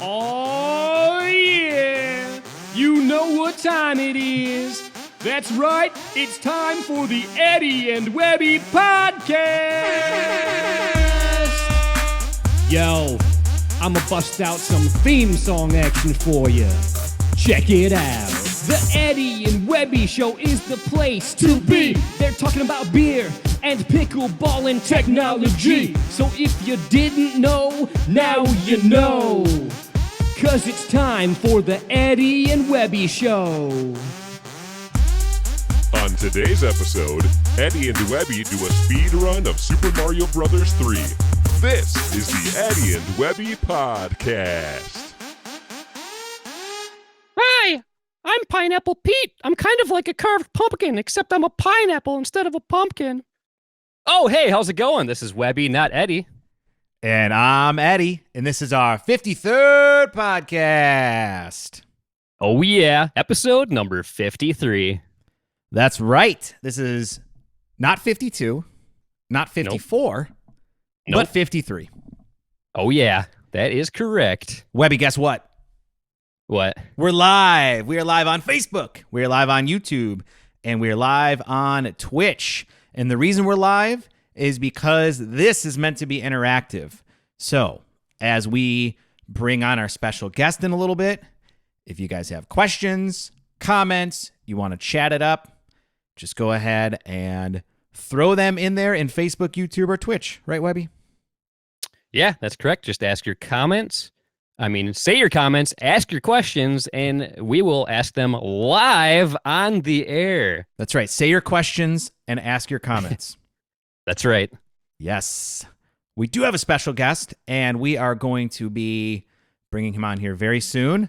Oh, yeah! You know what time it is. That's right, it's time for the Eddie and Webby podcast! Yo, I'ma bust out some theme song action for you. Check it out. The Eddie and Webby Show is the place to be. They're talking about beer and pickleball and technology. So if you didn't know, now you know. 'Cause it's time for the Eddie and Webby Show. On today's episode, Eddie and Webby do a speed run of Super Mario Bros. 3. This is the Eddie and Webby podcast. Hi, I'm Pineapple Pete. I'm kind of like a carved pumpkin, except I'm a pineapple instead of a pumpkin. Oh, hey, how's it going? This is Webby, not Eddie. And I'm Eddie, and this is our 53rd podcast. Oh, yeah, episode number 53. That's right. This is not 52, not 54, Nope. but 53. Oh, yeah, that is correct. Webby, guess what? What? We're live. We are live on Facebook. We are live on YouTube, and we are live on Twitch. And the reason we're live is because this is meant to be interactive. So, as we bring on our special guest in a little bit, if you guys have questions, comments, you want to chat it up, just go ahead and throw them in there in Facebook, YouTube, or Twitch. Right, Webby? Yeah, that's correct. Just ask your comments. Say your comments, ask your questions, and we will ask them live on the air. That's right. Say your questions and ask your comments. That's right. Yes. We do have a special guest, and we are going to be bringing him on here very soon.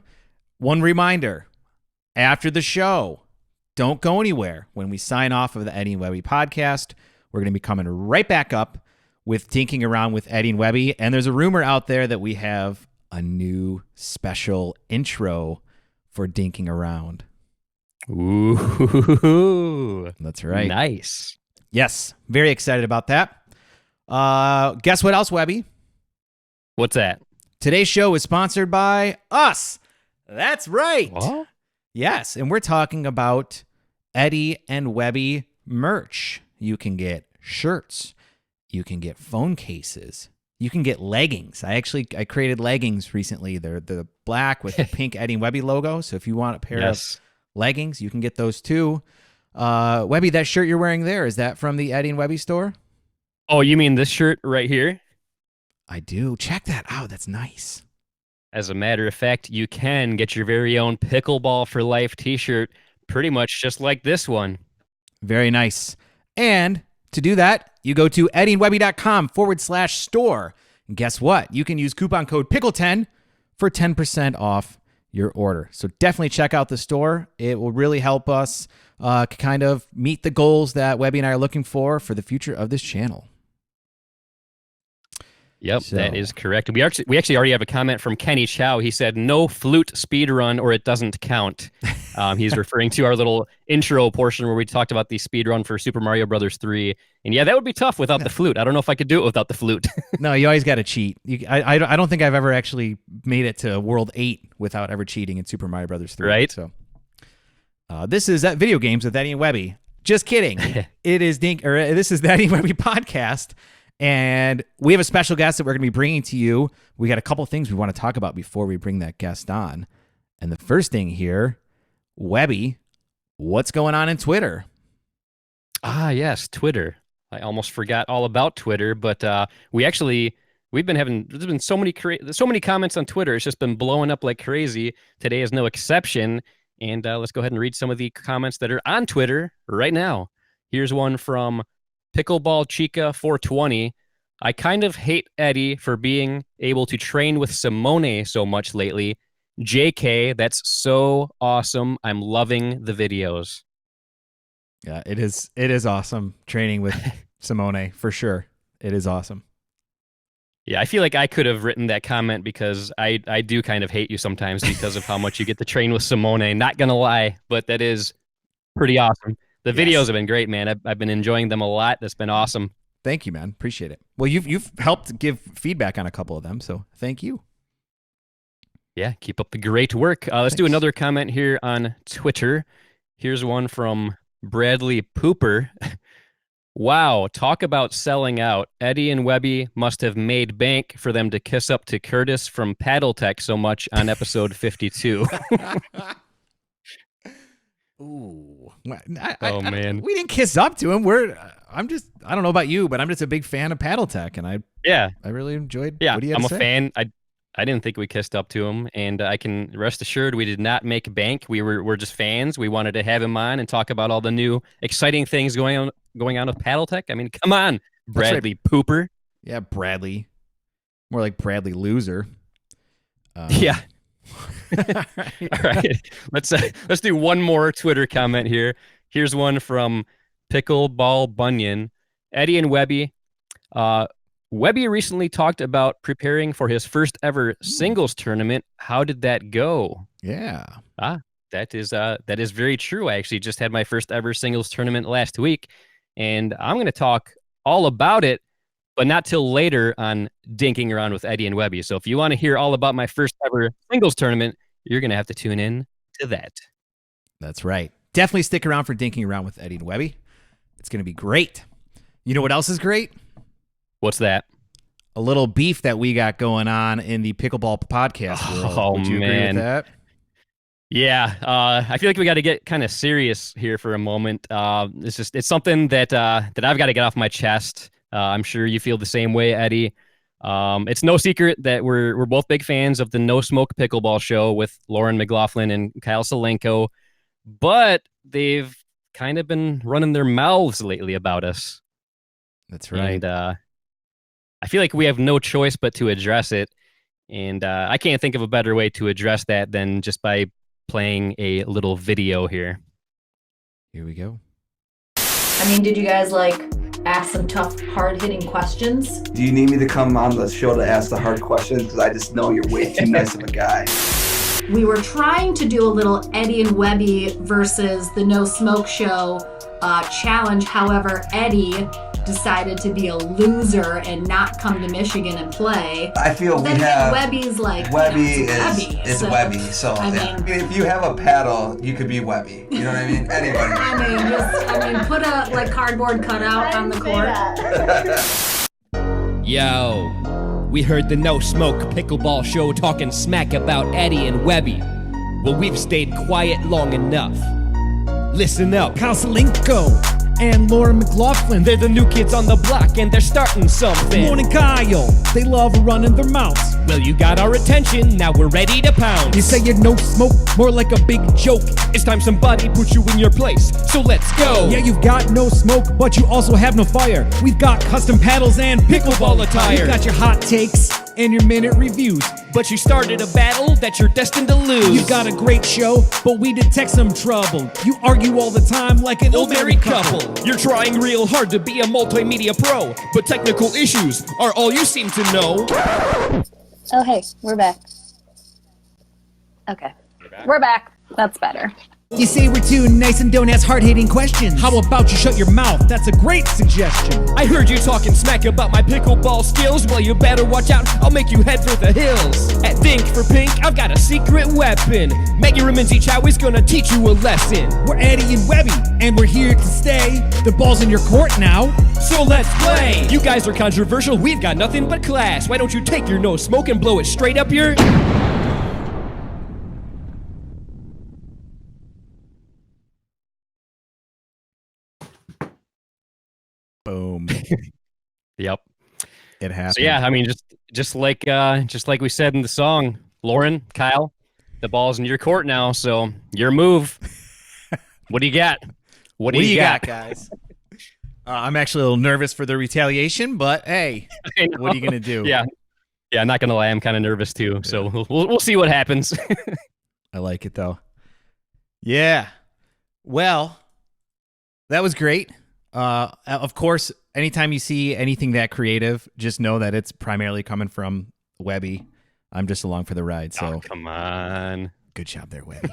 One reminder, after the show, don't go anywhere. When we sign off of the Eddie and Webby podcast, we're going to be coming right back up with Dinking Around with Eddie and Webby, and there's a rumor out there that we have a new special intro for Dinking Around. Ooh. That's right. Nice. Yes, very excited about that. Guess what else, Webby? What's that? Today's show is sponsored by us. That's right. What? Yes, and we're talking about Eddie and Webby merch. You can get shirts. You can get phone cases. You can get leggings. I created leggings recently. They're the black with the pink Eddie and Webby logo. So if you want a pair of leggings, you can get those too. Webby, that shirt you're wearing there, is that from the Eddie and Webby store? Oh, you mean this shirt right here? I do. Check that out. That's nice. As a matter of fact, you can get your very own Pickleball for Life t-shirt pretty much just like this one. Very nice. And to do that, you go to eddieandwebby.com/store. And guess what? You can use coupon code PICKLE10 for 10% off your order. So definitely check out the store. It will really help us kind of meet the goals that Webby and I are looking for the future of this channel. Yep, that is correct. We actually already have a comment from Kenny Chow. He said, no flute speed run or it doesn't count. He's referring to our little intro portion where we talked about the speed run for Super Mario Bros. 3. And yeah, that would be tough without the flute. I don't know if I could do it without the flute. No, you always got to cheat. I don't think I've ever actually made it to World 8 without ever cheating in Super Mario Bros. 3. Right. So this is Video Games with Eddie and Webby. Just kidding. This is the Eddie and Webby podcast. And we have a special guest that we're going to be bringing to you. We got a couple things we want to talk about before we bring that guest on. And the first thing here, Webby, what's going on in Twitter? Ah, yes, Twitter. I almost forgot all about Twitter, but there's been so many comments on Twitter. It's just been blowing up like crazy. Today is no exception. And let's go ahead and read some of the comments that are on Twitter right now. Here's one from Pickleball Chica 420. I kind of hate Eddie for being able to train with Simone so much lately. JK, that's so awesome. I'm loving the videos. Yeah, it is awesome training with Simone, for sure. It is awesome. Yeah, I feel like I could have written that comment because I do kind of hate you sometimes because of how much you get to train with Simone. Not going to lie, but that is pretty awesome. The videos have been great, man. I've been enjoying them a lot. That's been awesome. Thank you, man. Appreciate it. Well, you've helped give feedback on a couple of them, so thank you. Yeah, keep up the great work. Let's do Thanks. another comment here on Twitter. Here's one from Bradley Pooper. Wow, talk about selling out. Eddie and Webby must have made bank for them to kiss up to Curtis from Paddle Tech so much on episode 52. Ooh. Oh, man. We didn't kiss up to him. I don't know about you, but I'm just a big fan of Paddle Tech, and I really enjoyed what he had I'm to a say. fan. I didn't think we kissed up to him, and I can rest assured we did not make bank. We're just fans. We wanted to have him on and talk about all the new exciting things going on with Paddle Tech. I mean, come on, Bradley Pooper. Yeah, Bradley. More like Bradley Loser. Yeah. All All right. Let's do one more Twitter comment here. Here's one from Pickleball Bunyan. Eddie and Webby. Webby recently talked about preparing for his first ever singles tournament. How did that go? Yeah. That is very true. I actually just had my first ever singles tournament last week, and I'm going to talk all about it, but not till later on Dinking Around with Eddie and Webby. So if you want to hear all about my first ever singles tournament, you're going to have to tune in to that. That's right. Definitely stick around for Dinking Around with Eddie and Webby. It's going to be great. You know what else is great? What's that? A little beef that we got going on in the pickleball podcast world. Oh, Would you agree with that? Yeah, I feel like we got to get kind of serious here for a moment. It's something that I've got to get off my chest. I'm sure you feel the same way, Eddie. It's no secret that we're both big fans of the No Smoked Pickleball Show with Lauren McLaughlin and Kyle Solenko, but they've kind of been running their mouths lately about us. That's right. And I feel like we have no choice but to address it. And I can't think of a better way to address that than just by playing a little video here. Here we go. I mean, did you guys ask some tough, hard-hitting questions? Do you need me to come on the show to ask the hard questions? Because I just know you're way too nice of a guy. We were trying to do a little Eddie and Webby versus the No Smoke Show challenge. However, Eddie decided to be a loser and not come to Michigan and play. I feel Then we have Webby's Webby is so, Webby. So I mean, if you have a paddle, you could be Webby. You know what I mean? Anybody. I mean, put a cardboard cutout on the court. Yo, we heard the No Smoke Pickleball Show talking smack about Eddie and Webby. Well, we've stayed quiet long enough. Listen up. Kyle Solenko and Lauren McLaughlin. They're the new kids on the block and they're starting something. Lauren and Kyle, they love running their mouths. Well, you got our attention, now we're ready to pounce. You say you're no smoke, more like a big joke. It's time somebody put you in your place, so let's go. Yeah, you've got no smoke, but you also have no fire. We've got custom paddles and Pickleball attire. We've got your hot takes and your minute reviews. But you started a battle that you're destined to lose. You've got a great show, but we detect some trouble. You argue all the time like an old married couple. You're trying real hard to be a multimedia pro, but technical issues are all you seem to know. Oh, hey, we're back. Okay. We're back. That's better. You say we're too nice and don't ask hard-hitting questions. How about you shut your mouth? That's a great suggestion. I heard you talking smack about my pickleball skills. Well, you better watch out, I'll make you head for the hills. At Think for Pink, I've got a secret weapon. Maggie Raminzi Chow is gonna teach you a lesson. We're Eddie and Webby, and we're here to stay. The ball's in your court now, so let's play. You guys are controversial, we've got nothing but class. Why don't you take your no smoke and blow it straight up your... Boom. Yep. It happened. So yeah, I mean, just like we said in the song, Lauren, Kyle, the ball's in your court now, so your move. What do you got? What do you got, guys? I'm actually a little nervous for the retaliation, but hey, what are you gonna do? Yeah, not gonna lie, I'm kind of nervous too. So we'll see what happens. I like it though. Yeah. Well, that was great. Of course, anytime you see anything that creative, just know that it's primarily coming from Webby. I'm just along for the ride. So come on, good job there, Webby.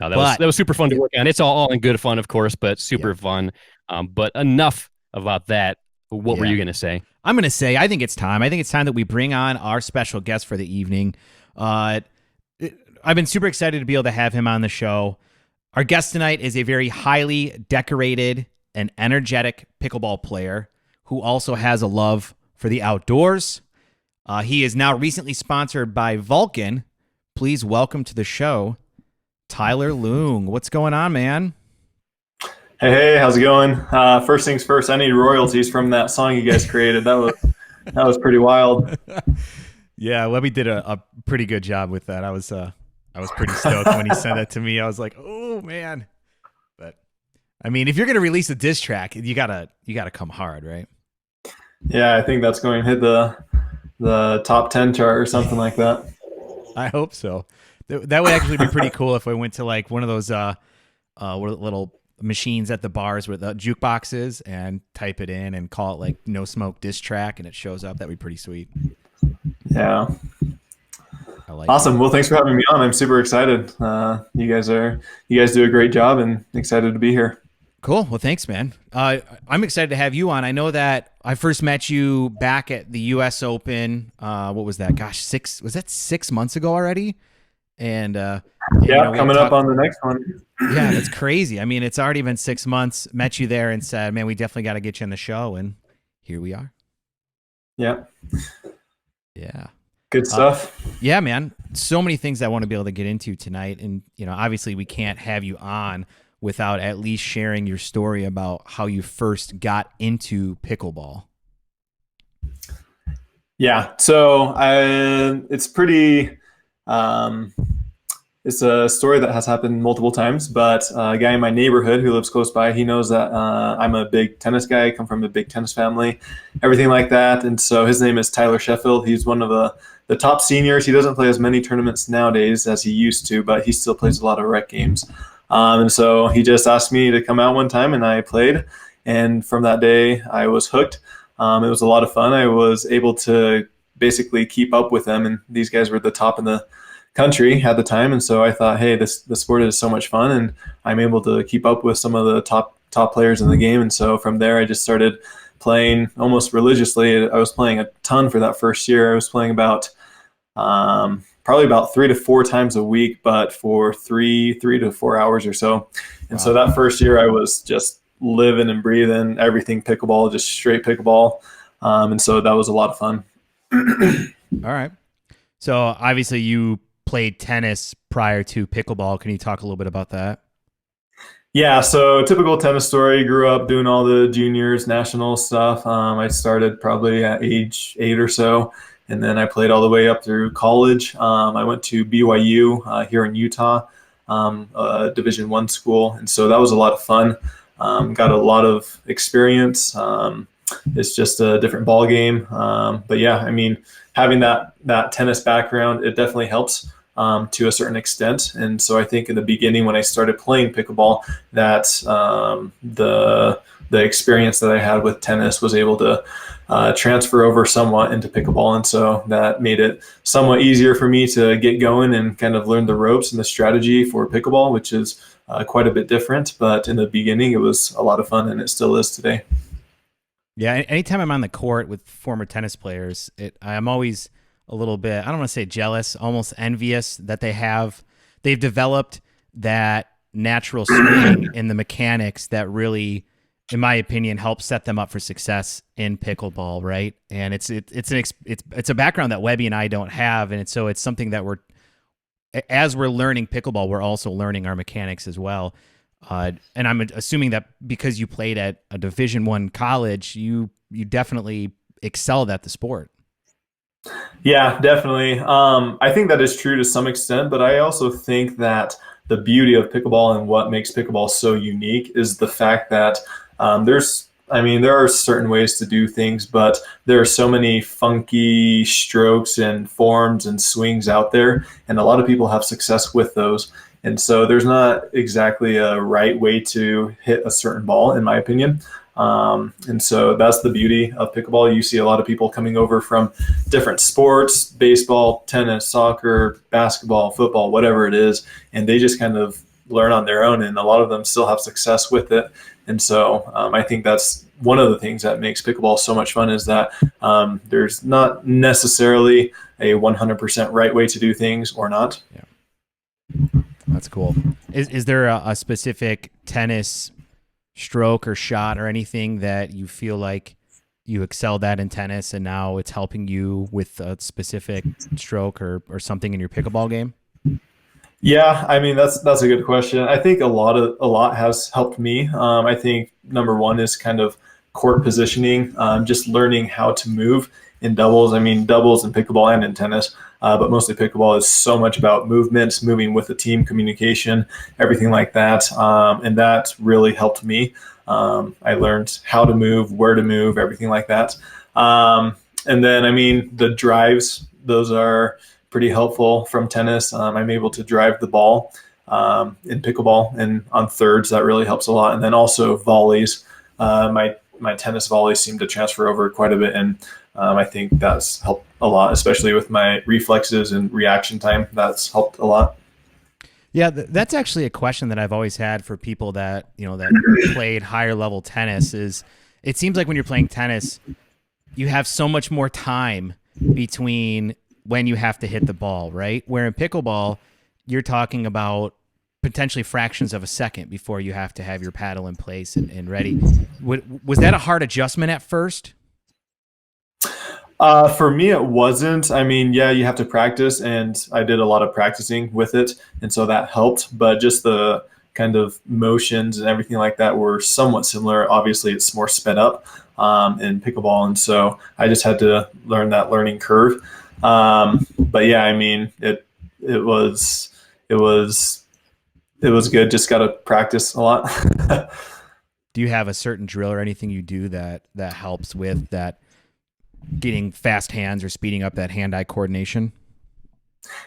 No, that was super fun to work on. It's all in good fun, of course, but super fun. But enough about that. What were Yeah. you going to say? I'm going to say I think it's time. I think it's time that we bring on our special guest for the evening. I've been super excited to be able to have him on the show. Our guest tonight is a very highly decorated and energetic pickleball player who also has a love for the outdoors. He is now recently sponsored by Vulcan. Please welcome to the show, Tyler Loong. What's going on, man? Hey, how's it going? First things first, I need royalties from that song you guys created. That was pretty wild. Yeah, Webby did a pretty good job with that. I was pretty stoked when he sent that to me. I was like, oh man. But I mean, if you're gonna release a diss track, you gotta come hard, right? Yeah, I think that's going to hit the top 10 chart or something like that. I hope so. That would actually be pretty cool if we went to like one of those little machines at the bars with the jukeboxes and type it in and call it like No Smoke diss track and it shows up. That'd be pretty sweet. Yeah. I like Awesome. Well, thanks for having me on. I'm super excited. You guys do a great job and excited to be here. Cool. Well, thanks, man. I'm excited to have you on. I know that I first met you back at the U.S. Open. What was that? Gosh, 6 months ago already? And coming up on the next one. Yeah, that's crazy. I mean, it's already been 6 months. Met you there and said, man, we definitely got to get you on the show. And here we are. Yeah. Yeah. Good stuff. Yeah, man. So many things I want to be able to get into tonight. And, obviously we can't have you on without at least sharing your story about how you first got into pickleball. Yeah. So it's pretty... it's a story that has happened multiple times, but a guy in my neighborhood who lives close by, he knows that I'm a big tennis guy. I come from a big tennis family, everything like that. And so his name is Tyler Sheffield. He's one of the top seniors. He doesn't play as many tournaments nowadays as he used to, but he still plays a lot of rec games. And so he just asked me to come out one time and I played. And from that day, I was hooked. It was a lot of fun. I was able to basically keep up with them. And these guys were at the top in the country at the time. And so I thought, hey, the sport is so much fun. And I'm able to keep up with some of the top players in the game. And so from there, I just started playing almost religiously. I was playing a ton for that first year. I was playing about probably about 3 to 4 times a week, but for 3 to 4 hours or so. And so that first year I was just living and breathing everything pickleball, just straight pickleball. And so that was a lot of fun. All right. So obviously you played tennis prior to pickleball. Can you talk a little bit about that? Yeah, so typical tennis story. Grew up doing all the juniors, national stuff. I started probably at age 8 or so, and then I played all the way up through college. I went to BYU here in Utah, a Division I school, and so that was a lot of fun. Got a lot of experience. It's just a different ball game. But yeah, I mean, having that tennis background, it definitely helps to a certain extent. And so I think in the beginning when I started playing pickleball, that the experience that I had with tennis was able to transfer over somewhat into pickleball. And so that made it somewhat easier for me to get going and kind of learn the ropes and the strategy for pickleball, which is quite a bit different. But in the beginning, it was a lot of fun, and it still is today. Yeah, anytime I'm on the court with former tennis players, I'm always a little bit, I don't want to say jealous, almost envious that they've developed that natural swing in the mechanics that really, in my opinion, helps set them up for success in pickleball, right? And it's a background that Webby and I don't have, and so it's something that as we're learning pickleball, we're also learning our mechanics as well. And I'm assuming that because you played at a Division I college, you definitely excelled at the sport. Yeah, definitely. I think that is true to some extent, but I also think that the beauty of pickleball and what makes pickleball so unique is the fact that there are certain ways to do things, but there are so many funky strokes and forms and swings out there, and a lot of people have success with those. And so there's not exactly a right way to hit a certain ball, in my opinion. And so that's the beauty of pickleball. You see a lot of people coming over from different sports, baseball, tennis, soccer, basketball, football, whatever it is, and they just kind of learn on their own, and a lot of them still have success with it. And so I think that's one of the things that makes pickleball so much fun is that there's not necessarily a 100% right way to do things or not. Yeah. That's cool. Is there a specific tennis stroke or shot or anything that you feel like you excelled at in tennis and now it's helping you with a specific stroke or something in your pickleball game? Yeah, I mean that's a good question. I think a lot has helped me. I think number one is kind of court positioning, just learning how to move in doubles. I mean doubles in pickleball and in tennis, but mostly pickleball is so much about movement, moving with the team, communication, everything like that, and that really helped me. I learned how to move, where to move, everything like that. And then I mean the drives; those are pretty helpful from tennis. I'm able to drive the ball in pickleball, and on thirds that really helps a lot. And then also volleys. My tennis volleys seem to transfer over quite a bit, and I think that's helped a lot, especially with my reflexes and reaction time. That's helped a lot. Yeah, that's actually a question that I've always had for people that that played higher level tennis. Is it seems like when you're playing tennis, you have so much more time between when you have to hit the ball, right? Where in pickleball, you're talking about potentially fractions of a second before you have to have your paddle in place and ready. Was that a hard adjustment at first? For me, it wasn't. I mean, yeah, you have to practice, and I did a lot of practicing with it, and so that helped. But just the kind of motions and everything like that were somewhat similar. Obviously, it's more sped up in pickleball, and so I just had to learn that learning curve. But yeah, I mean, it was good. Just got to practice a lot. Do you have a certain drill or anything you do that helps with that, getting fast hands or speeding up that hand-eye coordination?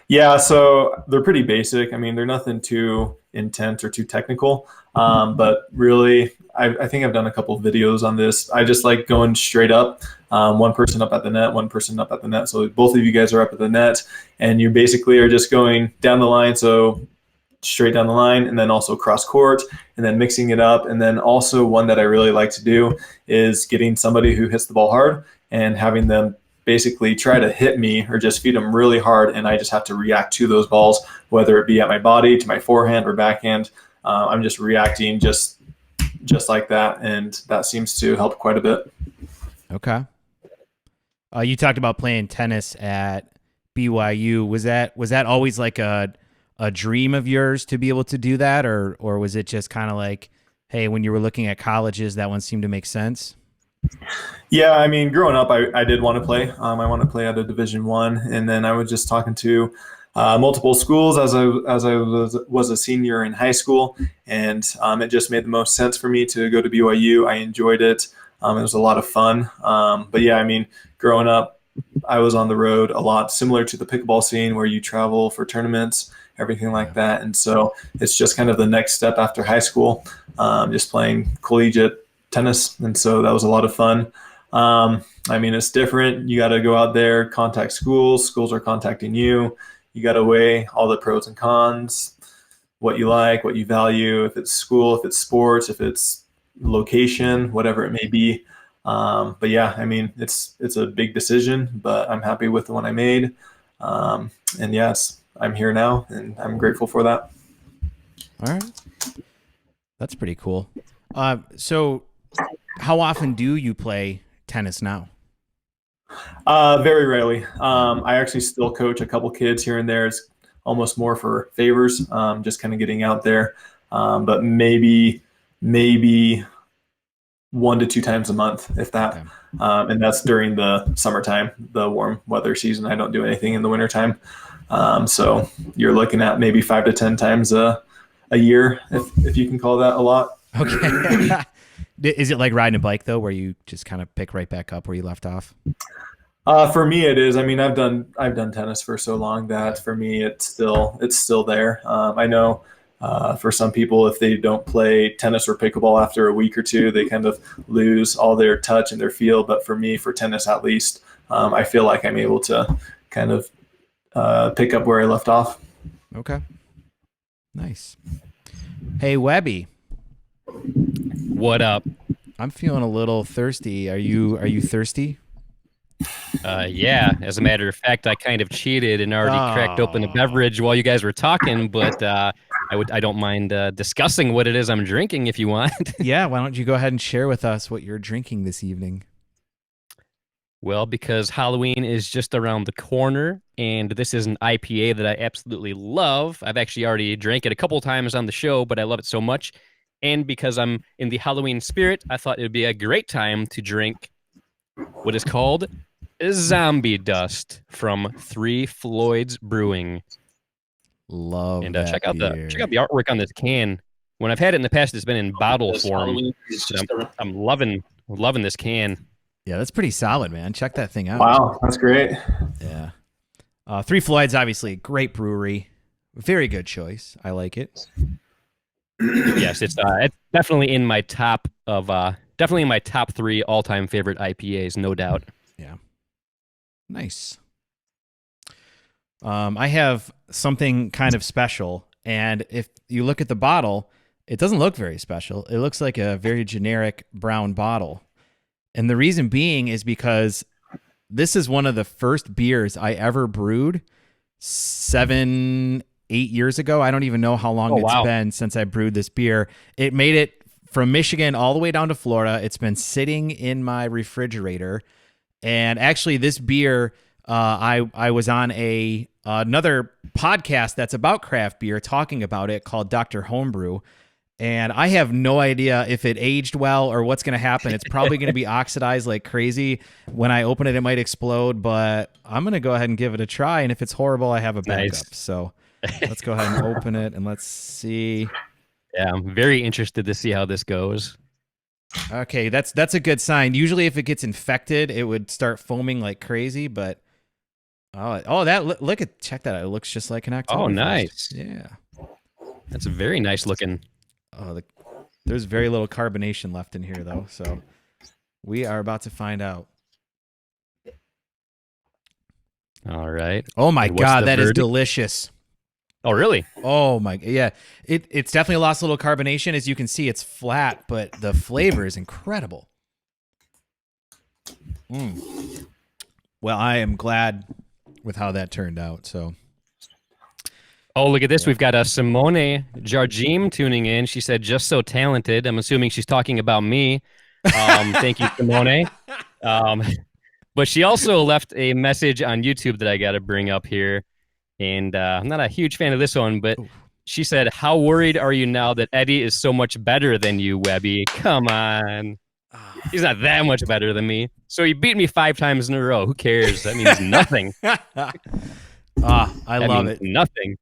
Yeah, so they're pretty basic. I mean, they're nothing too intense or too technical. But really, I think I've done a couple of videos on this. I just like going straight up, one person up at the net, one person up at the net. So both of you guys are up at the net, and you basically are just going down the line. So straight down the line, and then also cross court, and then mixing it up. And then also one that I really like to do is getting somebody who hits the ball hard and having them basically try to hit me or just feed them really hard, and I just have to react to those balls, whether it be at my body, to my forehand or backhand. I'm just reacting just like that, and that seems to help quite a bit. Okay. You talked about playing tennis at BYU. Was that always like a dream of yours to be able to do that, or was it just kind of like, hey, when you were looking at colleges, that one seemed to make sense? Yeah, I mean, growing up, I did want to play. I want to play at a Division I, and then I was just talking to multiple schools as I was a senior in high school, and it just made the most sense for me to go to BYU. I enjoyed it. It was a lot of fun. But yeah, I mean, growing up, I was on the road a lot, similar to the pickleball scene where you travel for tournaments, everything like that. And so it's just kind of the next step after high school, just playing collegiate tennis. And so that was a lot of fun. I mean, it's different. You got to go out there, contact schools. Schools are contacting you. You got to weigh all the pros and cons, what you like, what you value, if it's school, if it's sports, if it's location, whatever it may be. But yeah, I mean, it's a big decision, but I'm happy with the one I made. And yes, I'm here now, and I'm grateful for that. All right. That's pretty cool. So how often do you play tennis now? Very rarely. I actually still coach a couple kids here and there. It's almost more for favors, just kind of getting out there. But maybe 1 to 2 times a month, if that. Okay. And that's during the summertime, the warm weather season. I don't do anything in the wintertime. So you're looking at maybe 5 to 10 times a year, if you can call that a lot. Okay. Is it like riding a bike though, where you just kind of pick right back up where you left off? For me, it is. I mean, I've done tennis for so long that for me, it's still there. I know for some people, if they don't play tennis or pickleball after a week or two, they kind of lose all their touch and their feel. But for me, for tennis at least, I feel like I'm able to kind of pick up where I left off. Okay. Nice. Hey, Webby. What up? I'm feeling a little thirsty. Are you thirsty? Yeah. As a matter of fact, I kind of cheated and already cracked open a beverage while you guys were talking, but I don't mind discussing what it is I'm drinking if you want. Yeah, why don't you go ahead and share with us what you're drinking this evening? Well, because Halloween is just around the corner, and this is an IPA that I absolutely love. I've actually already drank it a couple times on the show, but I love it so much. And because I'm in the Halloween spirit, I thought it would be a great time to drink what is called Zombie Dust from Three Floyds Brewing. Love and that check out beer. the artwork on this can. When I've had it in the past, it's been in bottle form. I'm loving this can. Yeah, that's pretty solid, man. Check that thing out. Wow, that's great. Yeah. Three Floyds, obviously, great brewery. Very good choice. I like it. Yes, it's definitely in my top three all-time favorite IPAs, no doubt. Yeah. Nice. I have something kind of special, and if you look at the bottle, it doesn't look very special. It looks like a very generic brown bottle. And the reason being is because this is one of the first beers I ever brewed 7-8 years ago. I don't even know how long it's been since I brewed this beer. It made it from Michigan all the way down to Florida. It's been sitting in my refrigerator. And actually, this beer, I was on another podcast that's about craft beer talking about it called Dr. Homebrew. And I have no idea if it aged well or what's going to happen. It's probably going to be oxidized like crazy. When I open it, it might explode, but I'm going to go ahead and give it a try. And if it's horrible, I have a backup. Nice. So let's go ahead and open it and let's see. Yeah, I'm very interested to see how this goes. Okay, that's a good sign. Usually if it gets infected, it would start foaming like crazy, but check that out. It looks just like an Oktoberfest. Oh, nice. Yeah. That's very nice looking. Oh, there's very little carbonation left in here, though, so we are about to find out. All right. Oh, my God, that is delicious. Oh, really? Oh, my. Yeah, it's definitely lost a little carbonation. As you can see, it's flat, but the flavor is incredible. Well, I am glad with how that turned out, so... Oh, look at this. We've got a Simone Jarjim tuning in. She said, just so talented. I'm assuming she's talking about me. Thank you, Simone. But she also left a message on YouTube that I got to bring up here. And I'm not a huge fan of this one, but she said, how worried are you now that Eddie is so much better than you, Webby? Come on. He's not that much better than me. So he beat me 5 times in a row. Who cares? That means nothing. I love it. Nothing.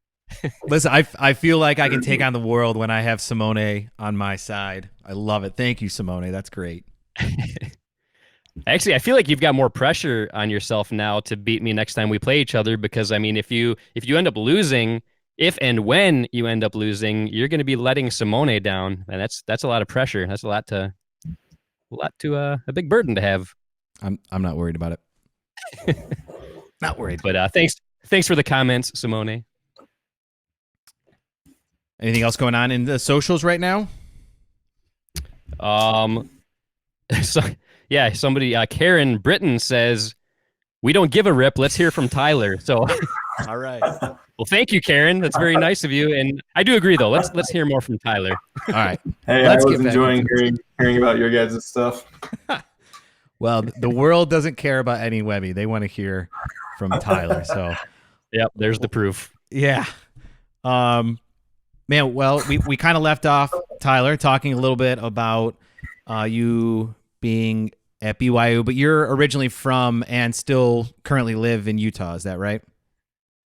Listen, I feel like I can take on the world when I have Simone on my side. I love it. Thank you, Simone. That's great. Actually, I feel like you've got more pressure on yourself now to beat me next time we play each other, because I mean, if you end up losing, if and when you end up losing, you're going to be letting Simone down, and that's a lot of pressure. That's a big burden to have. I'm not worried about it. Not worried. But thanks for the comments, Simone. Anything else going on in the socials right now? Somebody, Karen Britton says, we don't give a rip. Let's hear from Tyler. So, all right. Well, thank you, Karen. That's very nice of you. And I do agree, though. Let's hear more from Tyler. All right. Hey, I was enjoying hearing about your guys' stuff. Well, the world doesn't care about Eddie and Webby. They want to hear from Tyler. So, yep, there's the proof. Yeah. Man, well, we kind of left off, Tyler, talking a little bit about you being at BYU, but you're originally from and still currently live in Utah. Is that right?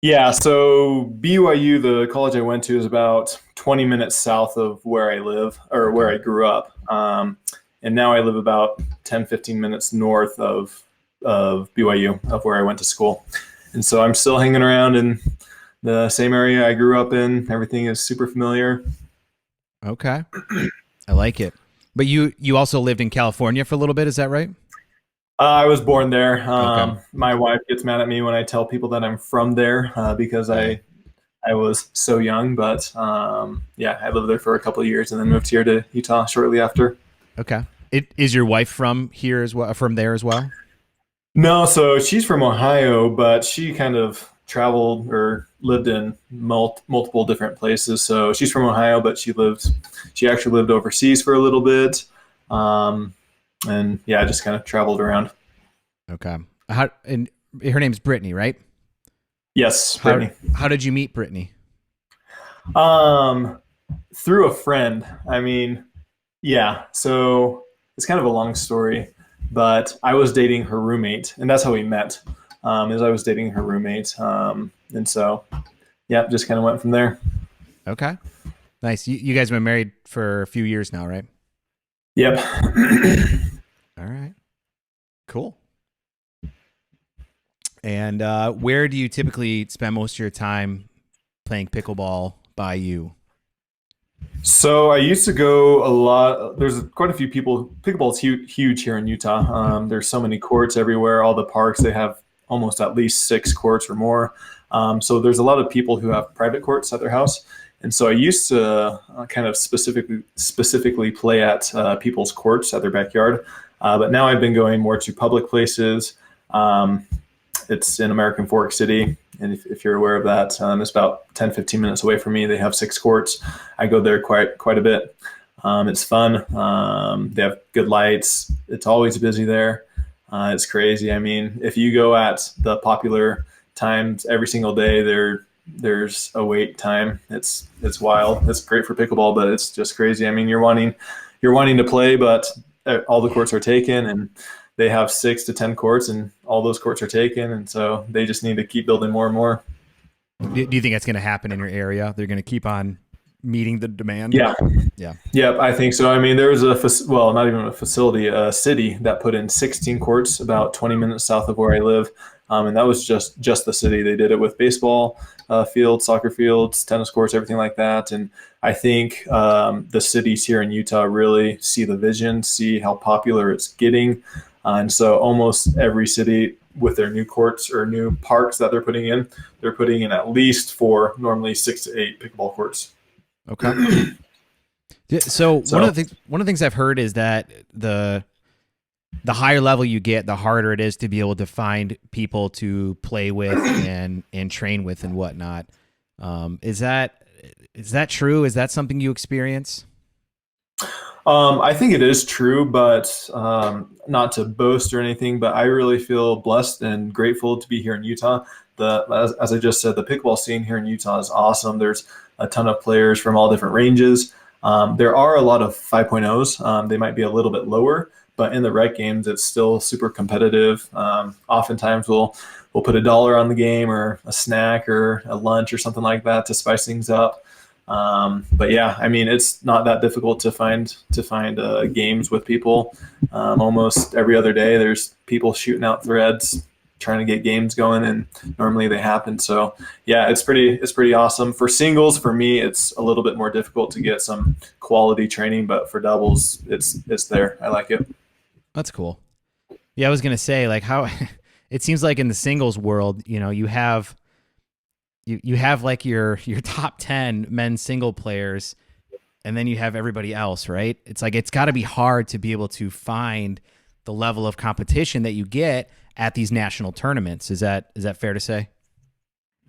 Yeah, so BYU, the college I went to, is about 20 minutes south of where I live, or where I grew up. And now I live about 10, 15 minutes north of BYU, of where I went to school. And so I'm still hanging around in the same area I grew up in. Everything is super familiar. Okay. I like it. But you also lived in California for a little bit, is that right? I was born there. Okay. My wife gets mad at me when I tell people that I'm from there because I was so young. But I lived there for a couple of years and then moved here to Utah shortly after. Okay. Is your wife from here as well? From there as well? No, so she's from Ohio, but she kind of traveled or lived in multiple different places. So she's from Ohio, but she actually lived overseas for a little bit. And yeah, just kind of traveled around. Okay. And her name's Brittany, right? Yes, Brittany. How did you meet Brittany? Through a friend. I mean, yeah. So it's kind of a long story, but I was dating her roommate, and that's how we met. As I was dating her roommate, and so yeah, just kind of went from there. Okay, nice. You guys have been married for a few years now, right? Yep. All right. Cool. And where do you typically spend most of your time playing pickleball by you? So I used to go a lot. There's quite a few people. Pickleball's huge here in Utah. There's so many courts everywhere. All the parks, they have almost at least 6 courts or more. So there's a lot of people who have private courts at their house. And so I used to kind of specifically play at people's courts at their backyard. But now I've been going more to public places. It's in American Fork City. And if you're aware of that, it's about 10, 15 minutes away from me. They have 6 courts. I go there quite a bit. It's fun. They have good lights. It's always busy there. It's crazy. I mean, if you go at the popular times every single day, there's a wait time. It's wild. It's great for pickleball, but it's just crazy. I mean, you're wanting to play, but all the courts are taken, and they have 6 to 10 courts, and all those courts are taken, and so they just need to keep building more and more. Do you think that's going to happen in your area? They're going to keep on meeting the demand? Yeah. Yep, I think so. I mean, there was not even a facility, a city that put in 16 courts about 20 minutes south of where I live, and that was just the city. They did it with baseball fields, soccer fields, tennis courts, everything like that. And I think the cities here in Utah really see the vision, see how popular it's getting. And so almost every city with their new courts or new parks that they're putting in at least 4, normally 6 to 8 pickleball courts. Okay. So one of the things I've heard is that the higher level you get, the harder it is to be able to find people to play with and train with and whatnot. Is that true? Is that something you experience? I think it is true, but not to boast or anything, but I really feel blessed and grateful to be here in Utah. As I just said, the pickleball scene here in Utah is awesome. There's a ton of players from all different ranges. There are a lot of 5.0s. They might be a little bit lower, but in the rec games, it's still super competitive. Oftentimes we'll put $1 on the game or a snack or a lunch or something like that to spice things up. But yeah, I mean, it's not that difficult to find games with people. Almost every other day, there's people shooting out threads, trying to get games going, and normally they happen. So yeah, it's pretty awesome. For singles, for me, it's a little bit more difficult to get some quality training, but for doubles, it's there. I like it. That's cool. Yeah, I was gonna say, like, how it seems like in the singles world, you have like your top 10 men's single players, and then you have everybody else, right? It's like it's got to be hard to be able to find the level of competition that you get at these national tournaments. Is that fair to say?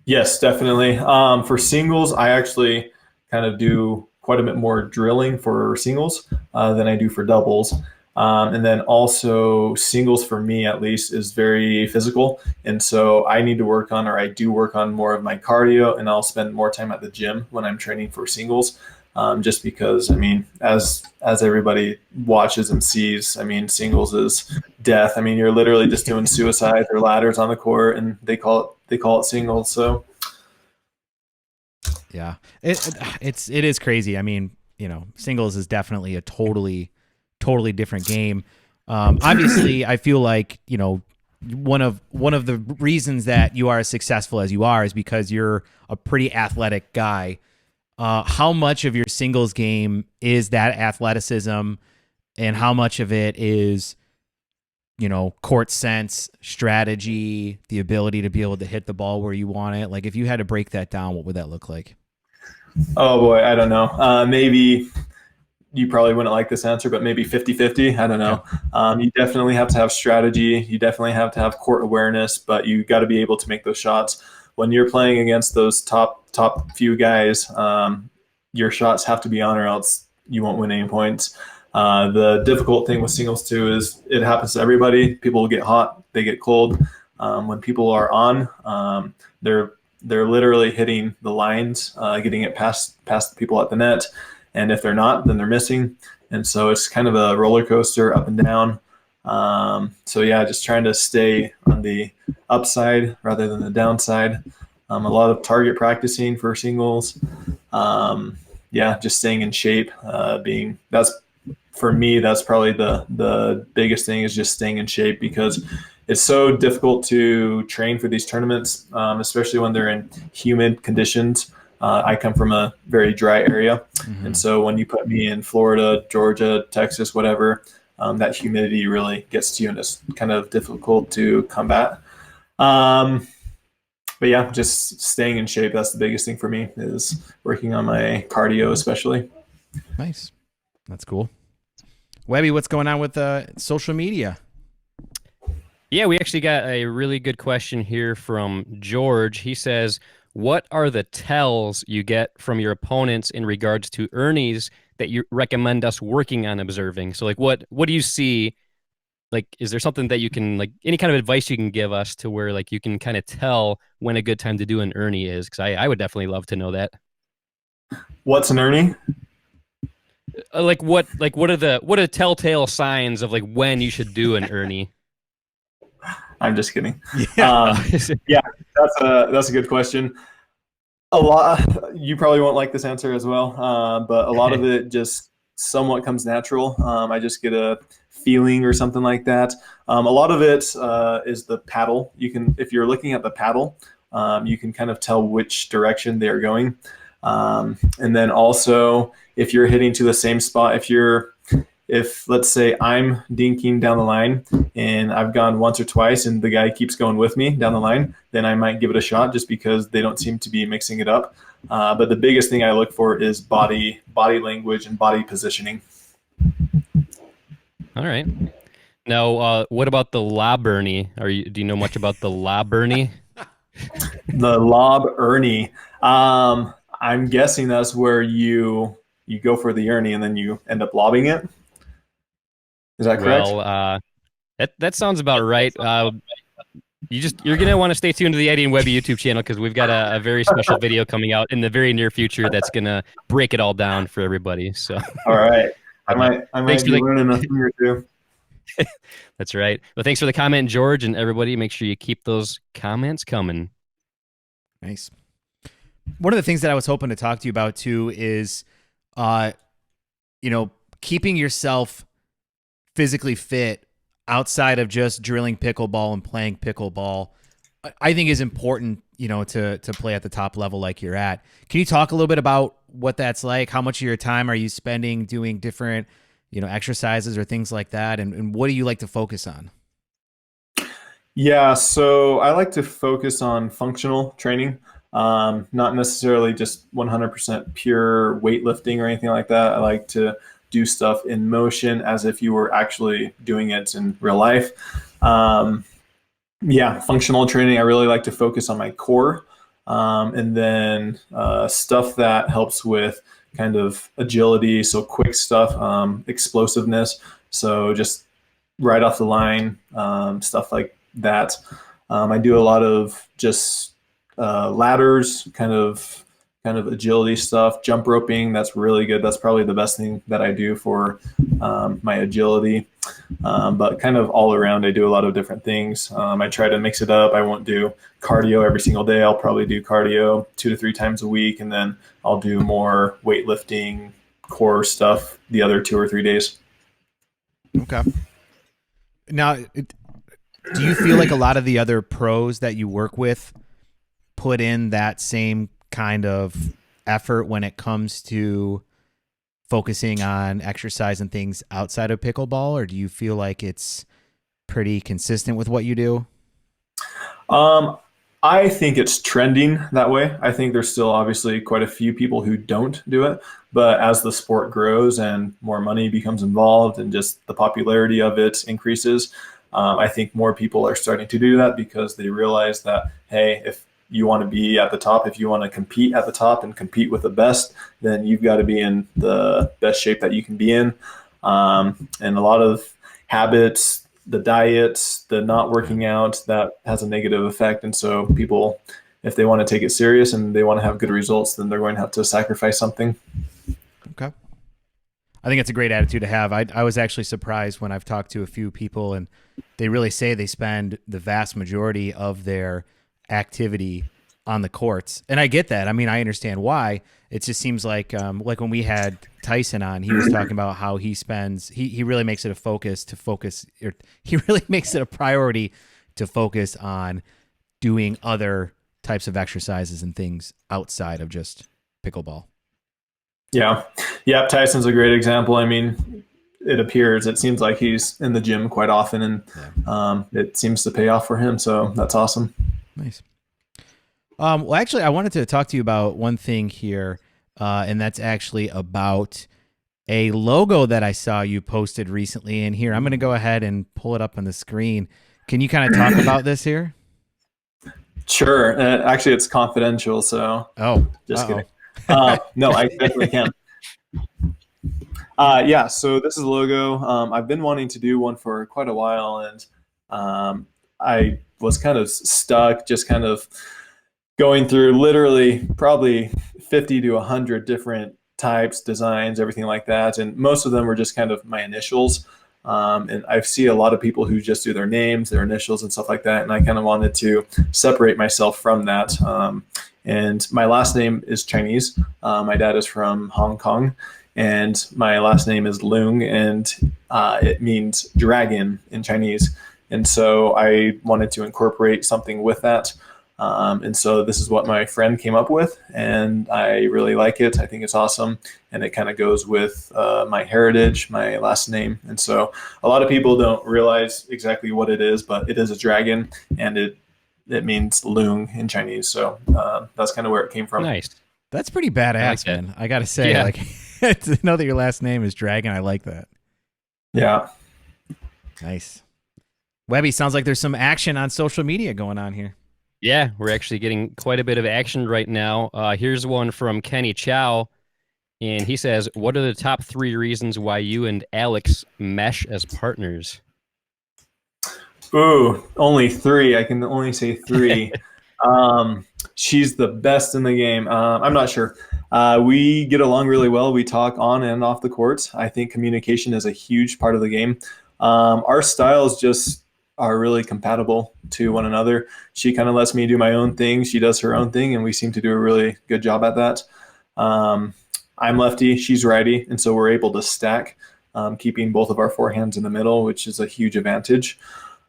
Yes, definitely. For singles, I actually kind of do quite a bit more drilling for singles than I do for doubles. And then also singles for me, at least, is very physical. And so I need to work on, or I do work on more of my cardio, and I'll spend more time at the gym when I'm training for singles. Just because, I mean, as everybody watches and sees, I mean, singles is death. I mean, you're literally just doing suicides or ladders on the court, and they call it singles. So yeah, it is crazy. I mean, singles is definitely a totally different game. Obviously, I feel like, one of the reasons that you are as successful as you are is because you're a pretty athletic guy. How much of your singles game is that athleticism, and how much of it is, court sense, strategy, the ability to be able to hit the ball where you want it? Like, if you had to break that down, what would that look like? Oh boy, I don't know. Maybe you probably wouldn't like this answer, but maybe 50-50. I don't know. You definitely have to have strategy. You definitely have to have court awareness, but you got to be able to make those shots. When you're playing against those top few guys, your shots have to be on, or else you won't win any points. The difficult thing with singles too is it happens to everybody. People will get hot, they get cold. When people are on, they're literally hitting the lines, getting it past the people at the net. And if they're not, then they're missing. And so it's kind of a roller coaster up and down. So yeah, just trying to stay on the upside rather than the downside. A lot of target practicing for singles. Just staying in shape. For me, that's probably the biggest thing, is just staying in shape, because it's so difficult to train for these tournaments, especially when they're in humid conditions. I come from a very dry area. And so when you put me in Florida, Georgia, Texas, whatever, that humidity really gets to you, and it's kind of difficult to combat. But yeah, just staying in shape. That's the biggest thing for me, is working on my cardio, especially. Nice. That's cool. Webby, what's going on with social media? Yeah, we actually got a really good question here from George. He says, what are the tells you get from your opponents in regards to Ernie's that you recommend us working on observing? So like, what do you see? Like, is there something that you can, like, any kind of advice you can give us to where like you can kind of tell when a good time to do an Ernie is? Because I would definitely love to know that. What's an Ernie? What are the telltale signs of like when you should do an Ernie? I'm just kidding. Yeah, that's a good question. You probably won't like this answer as well, but a lot of it just somewhat comes natural. I just get a feeling or something like that. A lot of it is the paddle. If you're looking at the paddle, you can kind of tell which direction they're going. And then also, if you're hitting to the same spot, if let's say I'm dinking down the line and I've gone once or twice and the guy keeps going with me down the line, then I might give it a shot, just because they don't seem to be mixing it up. But the biggest thing I look for is body language and body positioning. All right. Now, what about the lob Ernie? Do you know much about the lob Ernie? The lob Ernie. I'm guessing that's where you go for the Ernie and then you end up lobbing it. Is that correct? Well, that sounds about right. You're gonna want to stay tuned to the Eddie and Webby YouTube channel, because we've got a very special video coming out in the very near future that's gonna break it all down for everybody. So, all right, I might be learning a thing or two. That's right. Well, thanks for the comment, George, and everybody. Make sure you keep those comments coming. Nice. One of the things that I was hoping to talk to you about too is, keeping yourself physically fit outside of just drilling pickleball and playing pickleball, I think is important, to play at the top level like you're at. Can you talk a little bit about what that's like? How much of your time are you spending doing different, exercises or things like that? And what do you like to focus on? Yeah, so I like to focus on functional training, not necessarily just 100% pure weightlifting or anything like that. I like to do stuff in motion as if you were actually doing it in real life. Functional training, I really like to focus on my core, and then stuff that helps with kind of agility, so quick stuff, explosiveness, so just right off the line, stuff like that. I do a lot of just ladders, kind of agility stuff, jump roping. That's really good. That's probably the best thing that I do for my agility. But kind of all around, I do a lot of different things. I try to mix it up. I won't do cardio every single day. I'll probably do cardio 2 to 3 times a week, and then I'll do more weightlifting, core stuff the other 2 or 3 days. Okay. Now, do you feel like a lot of the other pros that you work with put in that same kind of effort when it comes to focusing on exercise and things outside of pickleball, or do you feel like it's pretty consistent with what you do? I think it's trending that way. I think there's still obviously quite a few people who don't do it, but as the sport grows and more money becomes involved and just the popularity of it increases, I think more people are starting to do that because they realize that, hey, if you want to be at the top, if you want to compete at the top and compete with the best, then you've got to be in the best shape that you can be in. And a lot of habits, the diet, the not working out, that has a negative effect. And so people, if they want to take it serious and they want to have good results, then they're going to have to sacrifice something. Okay. I think it's a great attitude to have. I was actually surprised when I've talked to a few people and they really say they spend the vast majority of their activity on the courts. And I get that. I mean, I understand why. It just seems like when we had Tyson on, he was talking about how he spends, he really makes it he really makes it a priority to focus on doing other types of exercises and things outside of just pickleball. Yeah. Tyson's a great example. I mean, it seems like he's in the gym quite often, and it seems to pay off for him. So that's awesome. Nice. Well, actually, I wanted to talk to you about one thing here, and that's actually about a logo that I saw you posted recently. And here, I'm going to go ahead and pull it up on the screen. Can you kind of talk about this here? Sure. Actually, it's confidential, so just kidding. No, I definitely can. So this is a logo. I've been wanting to do one for quite a while, and I was kind of stuck, just kind of going through literally probably 50 to 100 different types, designs, everything like that. And most of them were just kind of my initials. And I see a lot of people who just do their names, their initials and stuff like that. And I kind of wanted to separate myself from that. And my last name is Chinese. My dad is from Hong Kong. And my last name is Loong, and it means dragon in Chinese. And so I wanted to incorporate something with that. And so this is what my friend came up with, and I really like it. I think it's awesome, and it kind of goes with my heritage, my last name. And so a lot of people don't realize exactly what it is, but it is a dragon, and it means Loong in Chinese. So that's kind of where it came from. Nice. That's pretty badass, man. I got to say, to know that your last name is Dragon, I like that. Yeah. Nice. Webby, sounds like there's some action on social media going on here. Yeah, we're actually getting quite a bit of action right now. Here's one from Kenny Chow, and he says, what are the top 3 reasons why you and Alex mesh as partners? Ooh, only 3. I can only say 3. She's the best in the game. I'm not sure. We get along really well. We talk on and off the court. I think communication is a huge part of the game. Our styles just are really compatible to one another. She kind of lets me do my own thing. She does her own thing, and we seem to do a really good job at that. I'm lefty, she's righty, and so we're able to stack, keeping both of our forehands in the middle, which is a huge advantage.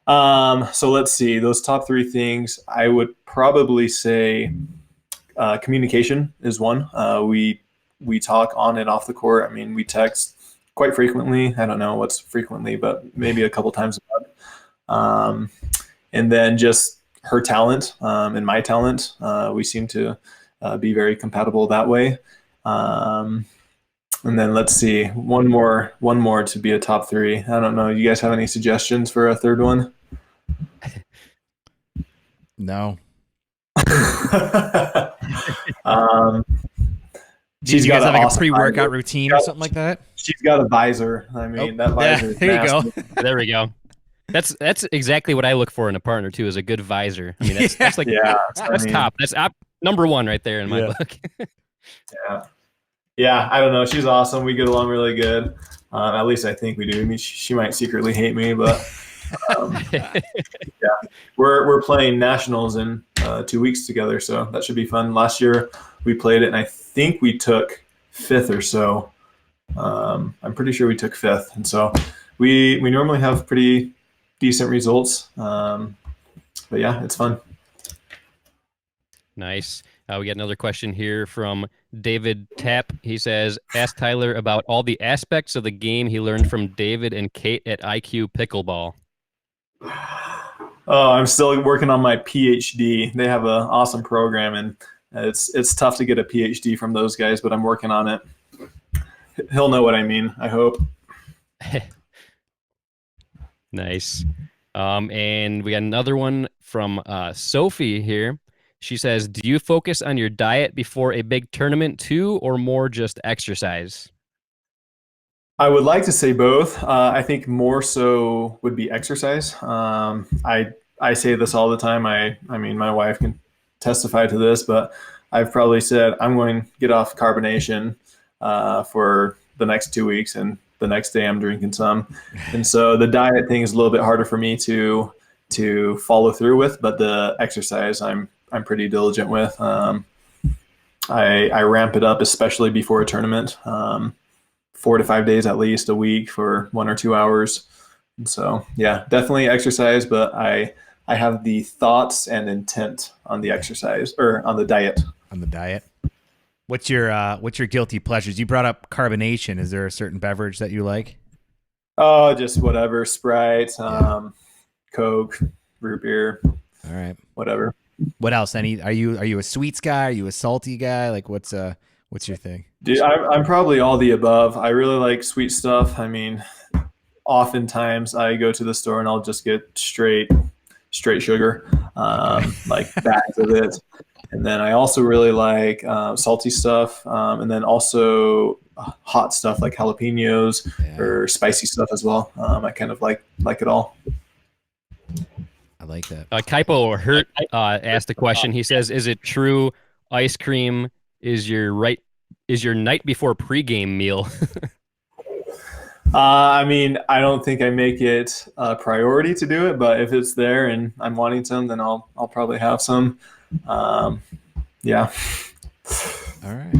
So let's see, those top 3 things, I would probably say communication is one. We talk on and off the court. I mean, we text quite frequently. I don't know what's frequently, but maybe a couple times a month. And then just her talent and my talent, we seem to be very compatible that way. And then let's see, one more to be a top 3. I don't know. You guys have any suggestions for a third one? No. She's got like awesome a pre-workout routine or something like that. She's got a visor. I mean, that visor. There you go. There we go. That's exactly what I look for in a partner too, is a good visor. I mean, that's like that's top. That's number 1 right there in my book. Yeah. I don't know. She's awesome. We get along really good. At least I think we do. I mean, she might secretly hate me, but we're playing nationals in 2 weeks together, so that should be fun. Last year we played it, and I think we took 5th or so. I'm pretty sure we took 5th, and so we normally have pretty decent results. But yeah, it's fun. Nice. We got another question here from David Tapp. He says, ask Tyler about all the aspects of the game he learned from David and Kate at IQ Pickleball. Oh, I'm still working on my PhD. They have an awesome program, and it's tough to get a PhD from those guys, but I'm working on it. He'll know what I mean, I hope. Nice. And we got another one from Sophie here. She says, do you focus on your diet before a big tournament too, or more just exercise? I would like to say both. I think more so would be exercise. I say this all the time. I mean, my wife can testify to this, but I've probably said I'm going to get off carbonation for the next 2 weeks, and the next day I'm drinking some. And so the diet thing is a little bit harder for me to follow through with, but the exercise I'm pretty diligent with. I ramp it up, especially before a tournament. 4 to 5 days at least a week for 1 or 2 hours. And so yeah, definitely exercise, but I have the thoughts and intent on the exercise, or on the diet. On the diet. What's your guilty pleasures? You brought up carbonation. Is there a certain beverage that you like? Oh, just whatever. Sprite, Coke, root beer. All right. Whatever. What else? Are you a sweets guy? Are you a salty guy? Like what's your thing? Dude, I'm probably all the above. I really like sweet stuff. I mean, oftentimes I go to the store and I'll just get straight sugar, like bags of it. And then I also really like salty stuff, and then also hot stuff like jalapenos or spicy stuff as well. I kind of like it all. I like that. Kaipo Hurt asked a question. He says, "Is it true ice cream is your night before pregame meal?" I mean, I don't think I make it a priority to do it, but if it's there and I'm wanting some, then I'll probably have some. Yeah. All right.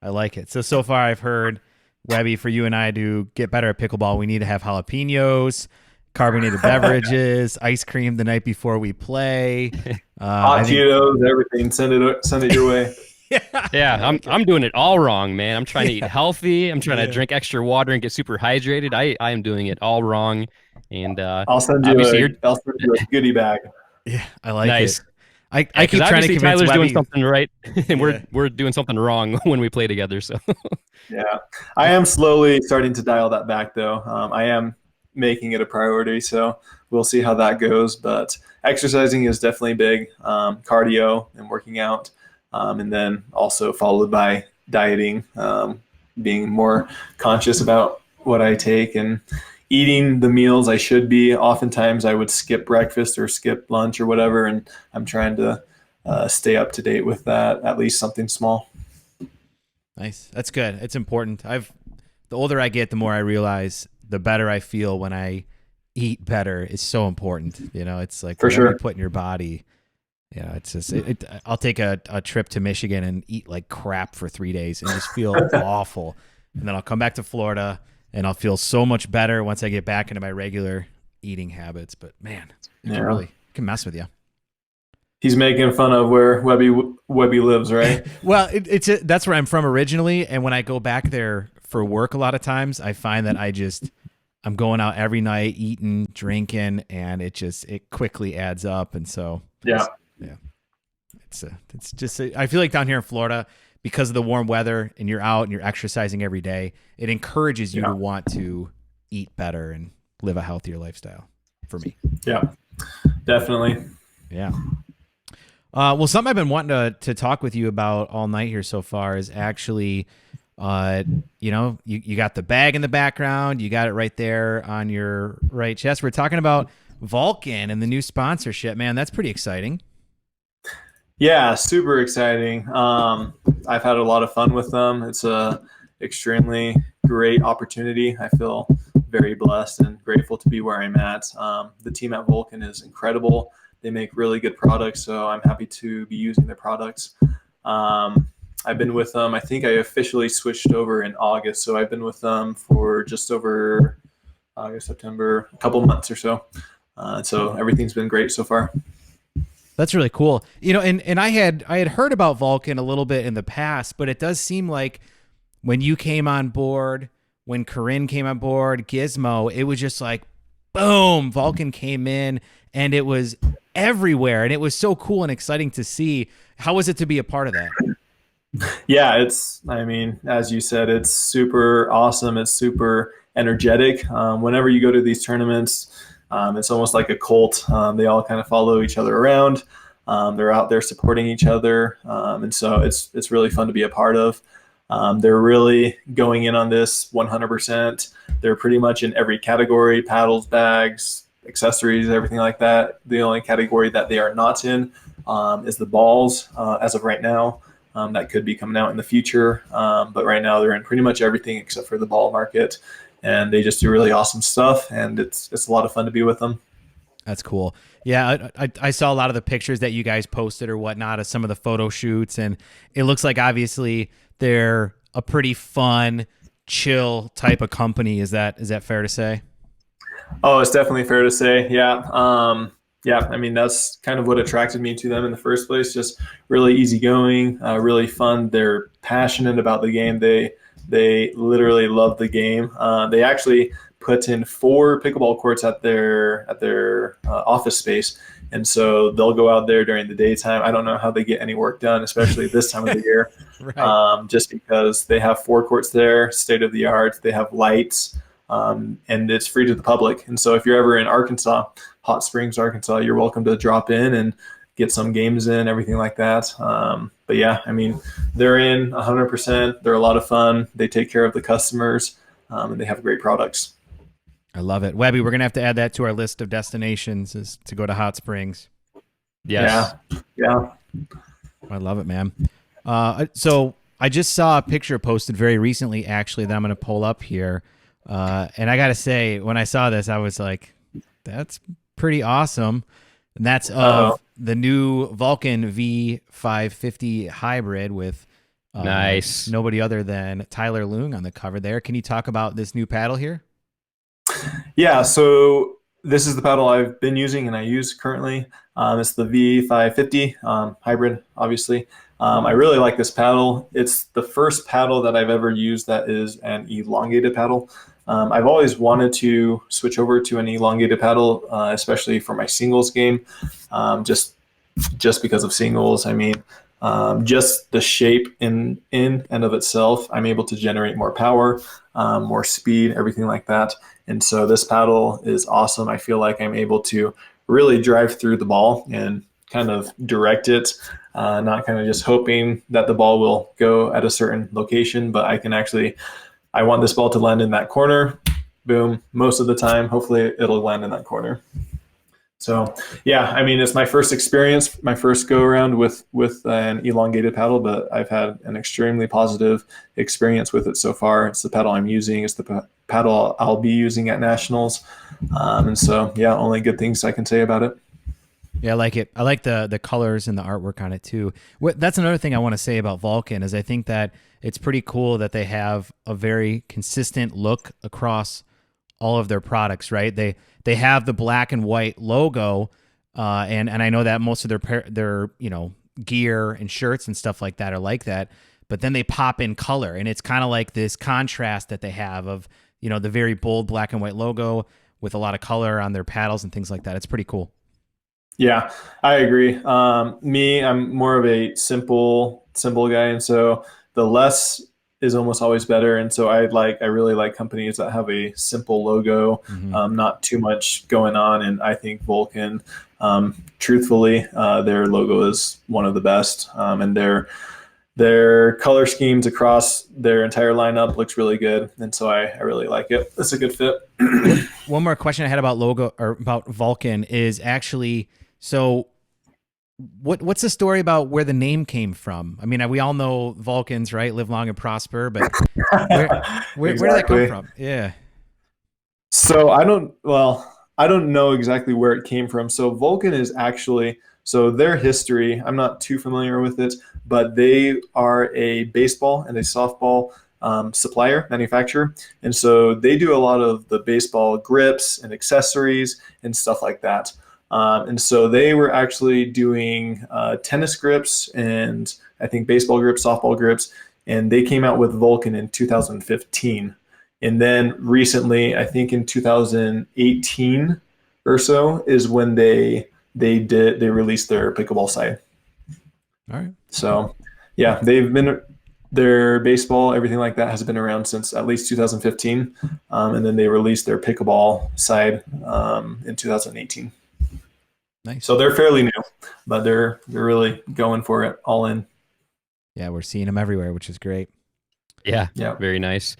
I like it. So far I've heard, Webby, for you and I to get better at pickleball, we need to have jalapenos, carbonated beverages, ice cream the night before we play. Hot Cheetos, everything. Send it your way. Yeah, I'm doing it all wrong, man. I'm trying to eat healthy. I'm trying to drink extra water and get super hydrated. I am doing it all wrong. And I'll send you a goodie bag. Yeah, I like nice. it. I keep trying to convince Tyler's Webby. doing something right, and we're doing something wrong when we play together. So yeah, I am slowly starting to dial that back, though. I am making it a priority, so we'll see how that goes. But exercising is definitely big. Cardio and working out, and then also followed by dieting, being more conscious about what I take and eating the meals I should be. Oftentimes I would skip breakfast or skip lunch or whatever, and I'm trying to stay up to date with that, at least something small. Nice. That's good. It's important. The older I get, the more I realize the better I feel when I eat better is so important. You know, it's like for whatever sure you put in your body. Yeah, it's just I'll take a trip to Michigan and eat like crap for 3 days and just feel awful. And then I'll come back to Florida and I'll feel so much better once I get back into my regular eating habits. But man, it can mess with you. He's making fun of where Webby lives, right? Well, that's where I'm from originally. And when I go back there for work, a lot of times I find that I'm going out every night, eating, drinking, and it quickly adds up. And so, it's just, I feel like down here in Florida, because of the warm weather and you're out and you're exercising every day, it encourages you to want to eat better and live a healthier lifestyle for me. Yeah, definitely. Yeah. Well, something I've been wanting to talk with you about all night here so far is actually, you got the bag in the background. You got it right there on your right chest. We're talking about Vulcan and the new sponsorship, man. That's pretty exciting. Yeah, super exciting. I've had a lot of fun with them. It's a extremely great opportunity. I feel very blessed and grateful to be where I'm at. The team at Vulcan is incredible. They make really good products, so I'm happy to be using their products. I've been with them. I think I officially switched over in August, so I've been with them for just over August, September, a couple months or so. So everything's been great so far. That's really cool. And I had heard about Vulcan a little bit in the past, but it does seem like when you came on board, when Corinne came on board, Gizmo, it was just like, boom, Vulcan came in and it was everywhere, and it was so cool and exciting to see. How was it to be a part of that? Yeah, I mean, as you said, it's super awesome. It's super energetic. Whenever you go to these tournaments, it's almost like a cult. They all kind of follow each other around. They're out there supporting each other. And so it's really fun to be a part of. They're really going in on this 100%. They're pretty much in every category: paddles, bags, accessories, everything like that. The only category that they are not in is the balls as of right now. That could be coming out in the future. But right now they're in pretty much everything except for the ball market. And they just do really awesome stuff. And it's a lot of fun to be with them. That's cool. Yeah, I saw a lot of the pictures that you guys posted or whatnot of some of the photo shoots. And it looks like obviously they're a pretty fun, chill type of company. Is that fair to say? Oh, it's definitely fair to say. Yeah. Yeah, I mean, that's kind of what attracted me to them in the first place. Just really easygoing, really fun. They're passionate about the game. They literally love the game. They actually put in 4 pickleball courts at their office space, and so they'll go out there during the daytime. I don't know how they get any work done, especially this time of the year, Right. just because they have 4 courts there, state of the art. They have lights, and it's free to the public. And so if you're ever in Arkansas, Hot Springs, Arkansas, you're welcome to drop in and get some games in, everything like that. But yeah, I mean, they're in 100%. They're a lot of fun. They take care of the customers, and they have great products. I love it. Webby, we're going to have to add that to our list of destinations, is to go to Hot Springs. Yes. Yeah. I love it, man. So I just saw a picture posted very recently, actually, that I'm going to pull up here. And I got to say, when I saw this, I was like, that's pretty awesome. And that's of the new Vulcan V550 hybrid with Nice. nobody other than Tyler Loong on the cover there. Can you talk about this new paddle here? Yeah, so this is the paddle I've been using and I use currently. It's the V550 hybrid, obviously. I really like this paddle. It's the first paddle that I've ever used that is an elongated paddle. I've always wanted to switch over to an elongated paddle, especially for my singles game, just because of singles. I mean, just the shape in and of itself, I'm able to generate more power, more speed, everything like that. And so this paddle is awesome. I feel like I'm able to really drive through the ball and kind of direct it, not kind of just hoping that the ball will go at a certain location, but I want this ball to land in that corner. Boom. Most of the time, hopefully it'll land in that corner. So yeah, I mean, it's my first experience, my first go around with an elongated paddle, but I've had an extremely positive experience with it so far. It's the paddle I'm using. It's the paddle I'll be using at nationals. And so, yeah, only good things I can say about it. Yeah, I like it. I like the colors and the artwork on it too. That's another thing I want to say about Vulcan is I think that it's pretty cool that they have a very consistent look across all of their products, right? They have the black and white logo, and I know that most of their gear and shirts and stuff like that are like that. But then they pop in color, and it's kind of like this contrast that they have of the very bold black and white logo with a lot of color on their paddles and things like that. It's pretty cool. Yeah, I agree. I'm more of a simple guy, and so the less is almost always better. And so I really like companies that have a simple logo, not too much going on. And I think Vulcan, truthfully, their logo is one of the best. And their color schemes across their entire lineup looks really good. And so I really like it. It's a good fit. One more question I had about about Vulcan is actually, so what's the story about where the name came from? I mean, we all know Vulcans, right? Live long and prosper, but where did that come from? Yeah. So I don't know exactly where it came from. So Vulcan is actually, so their history, I'm not too familiar with it, but they are a baseball and a softball supplier, manufacturer. And so they do a lot of the baseball grips and accessories and stuff like that. And so they were actually doing tennis grips and I think baseball grips, softball grips, and they came out with Vulcan in 2015. And then recently, I think in 2018, or so is when they released their pickleball side. All right. So yeah, their baseball, everything like that has been around since at least 2015. And then they released their pickleball side in 2018. Nice. So they're fairly new, but they're really going for it all in. Yeah, we're seeing them everywhere, which is great. Yeah, very nice.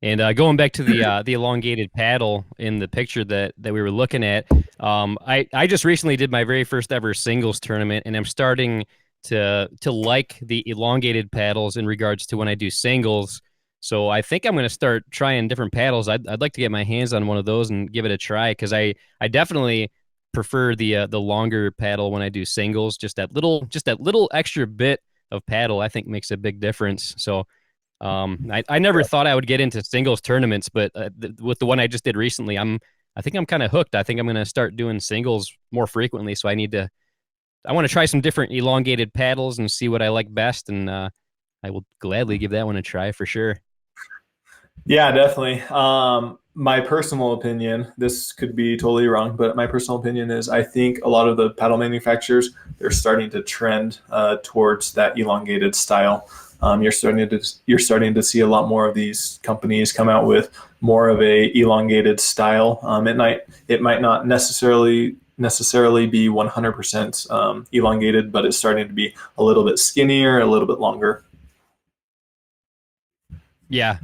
And going back to the elongated paddle in the picture that we were looking at, I just recently did my very first ever singles tournament, and I'm starting to like the elongated paddles in regards to when I do singles. So I think I'm going to start trying different paddles. I'd like to get my hands on one of those and give it a try, because I definitely prefer the longer paddle when I do singles. Just that little extra bit of paddle I think makes a big difference. So I never thought I would get into singles tournaments, but with the one I just did recently, I think I'm kind of hooked. I think I'm going to start doing singles more frequently. So I want to try some different elongated paddles and see what I like best. And I will gladly give that one a try for sure. Yeah, definitely. My personal opinion, this could be totally wrong, but my personal opinion is I think a lot of the paddle manufacturers, they're starting to trend towards that elongated style. You're starting to see a lot more of these companies come out with more of a elongated style. It might not necessarily be 100% elongated, but it's starting to be a little bit skinnier, a little bit longer. Yeah,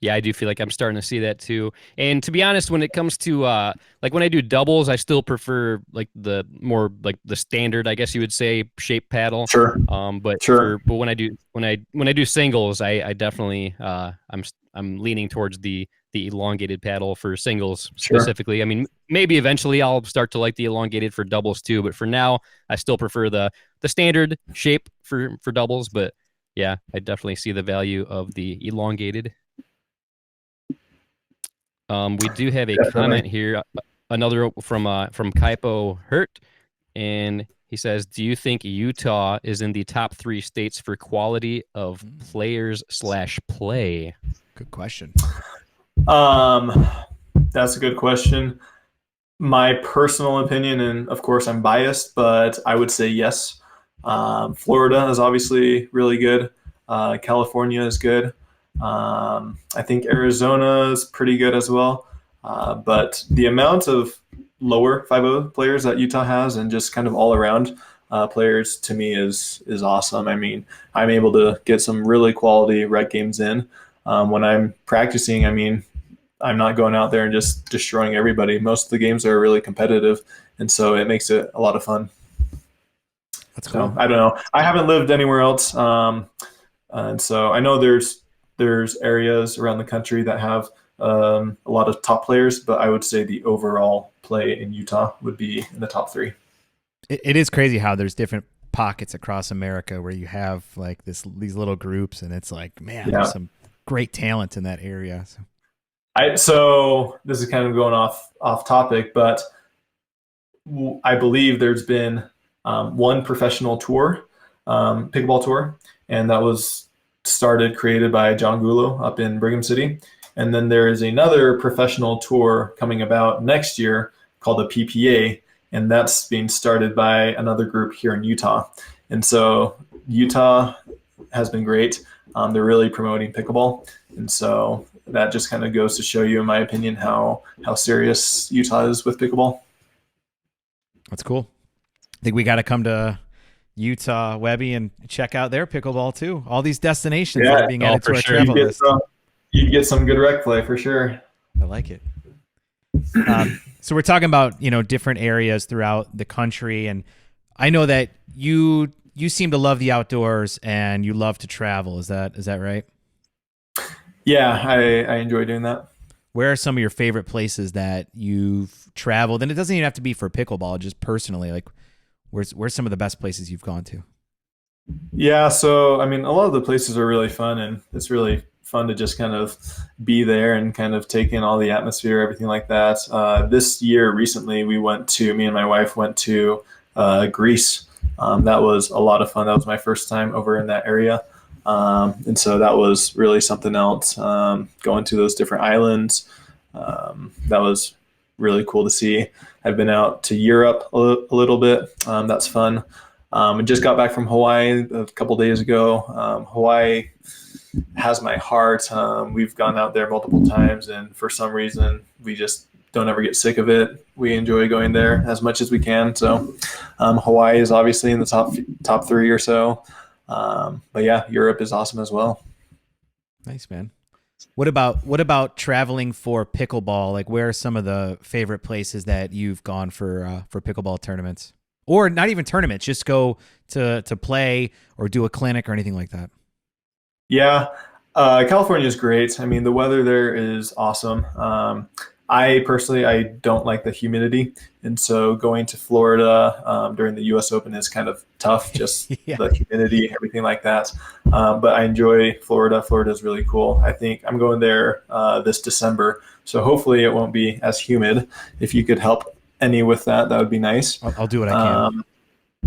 I do feel like I'm starting to see that too. And to be honest, when it comes to like when I do doubles, I still prefer like the more like the standard, I guess you would say, shape paddle. Sure. But when I do singles, I definitely I'm leaning towards the elongated paddle for singles specifically. Sure. I mean, maybe eventually I'll start to like the elongated for doubles too, but for now I still prefer the standard shape for doubles. But yeah, I definitely see the value of the elongated. We do have a comment here, another from Kaipo Hurt, and he says, "Do you think Utah is in the top 3 states for quality of players/play?" Good question. That's a good question. My personal opinion, and of course I'm biased, but I would say yes. Florida is obviously really good. California is good. I think Arizona is pretty good as well. But the amount of lower 5.0 players that Utah has, and just kind of all around players, to me is awesome. I mean, I'm able to get some really quality rec games in. When I'm practicing, I mean, I'm not going out there and just destroying everybody. Most of the games are really competitive, and so it makes it a lot of fun. That's cool. So, I don't know. I haven't lived anywhere else. And so I know there's areas around the country that have a lot of top players, but I would say the overall play in Utah would be in the top 3. It is crazy how there's different pockets across America where you have like these little groups, and it's like, man, there's some great talent in that area. So this is kind of going off topic, but I believe there's been one professional tour, pickleball tour, and that was created by John Gulo up in Brigham City. And then there is another professional tour coming about next year called the PPA, and that's being started by another group here in Utah. And so Utah has been great. They're really promoting pickleball. And so that just kind of goes to show you, in my opinion, how serious Utah is with pickleball. That's cool. I think we got to come to Utah, Webby, and check out their pickleball too. All these destinations that are being added to our travel list. You'd get some good rec play for sure. I like it. So we're talking about, different areas throughout the country, and I know that you seem to love the outdoors and you love to travel. Is that right? Yeah, I enjoy doing that. Where are some of your favorite places that you've traveled? And it doesn't even have to be for pickleball, just personally. Like, where's some of the best places you've gone to? Yeah, so I mean, a lot of the places are really fun, and it's really fun to just kind of be there and kind of take in all the atmosphere, everything like that. This year, recently, me and my wife went to Greece. That was a lot of fun. That was my first time over in that area. And so that was really something else, going to those different islands. That was really cool to see. I've been out to Europe a little bit. That's fun. I just got back from Hawaii a couple days ago. Hawaii has my heart. We've gone out there multiple times, and for some reason, we just don't ever get sick of it. We enjoy going there as much as we can. So Hawaii is obviously in the top 3 or so. But yeah, Europe is awesome as well. Nice, man. What about traveling for pickleball? Like, where are some of the favorite places that you've gone for pickleball tournaments, or not even tournaments? Just go to play or do a clinic or anything like that. Yeah, California is great. I mean, the weather there is awesome. I don't like the humidity, and so going to Florida during the U.S. Open is kind of tough, just the humidity, everything like that. But I enjoy Florida. Florida is really cool. I think I'm going there this December, so hopefully it won't be as humid. If you could help any with that, that would be nice. I'll do what I can.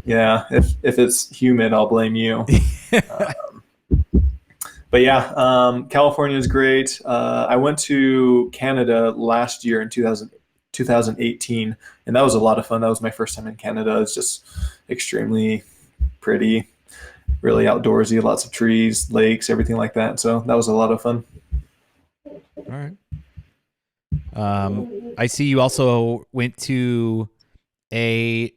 Yeah, if it's humid, I'll blame you. But yeah, California is great. I went to Canada last year in 2018, and that was a lot of fun. That was my first time in Canada. It's just extremely pretty, really outdoorsy, lots of trees, lakes, everything like that. So that was a lot of fun. All right. I see you also went to a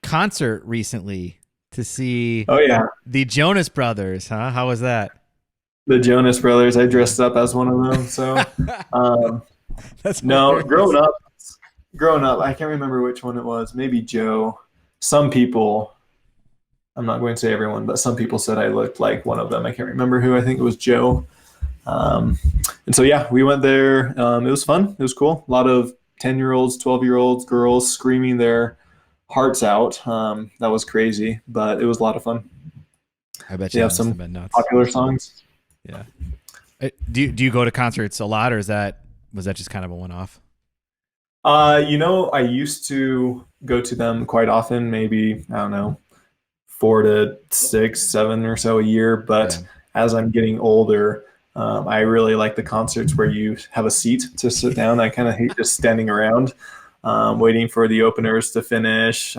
concert recently to see the Jonas Brothers, huh? How was that? The Jonas Brothers. I dressed up as one of them. So, That's no, growing up, I can't remember which one it was. Maybe Joe. Some people, I'm not going to say everyone, but some people said I looked like one of them. I can't remember who. I think it was Joe. And so, yeah, we went there. It was fun. It was cool. A lot of 10-year-olds, 12-year-olds, girls screaming their hearts out. That was crazy, but it was a lot of fun. I bet you you have some popular songs. Yeah. Do you go to concerts a lot, or was that just kind of a one-off? I used to go to them quite often, maybe, I don't know, 4 to 6, 7 or so a year. But as I'm getting older, I really like the concerts where you have a seat to sit down. I kind of hate just standing around, waiting for the openers to finish,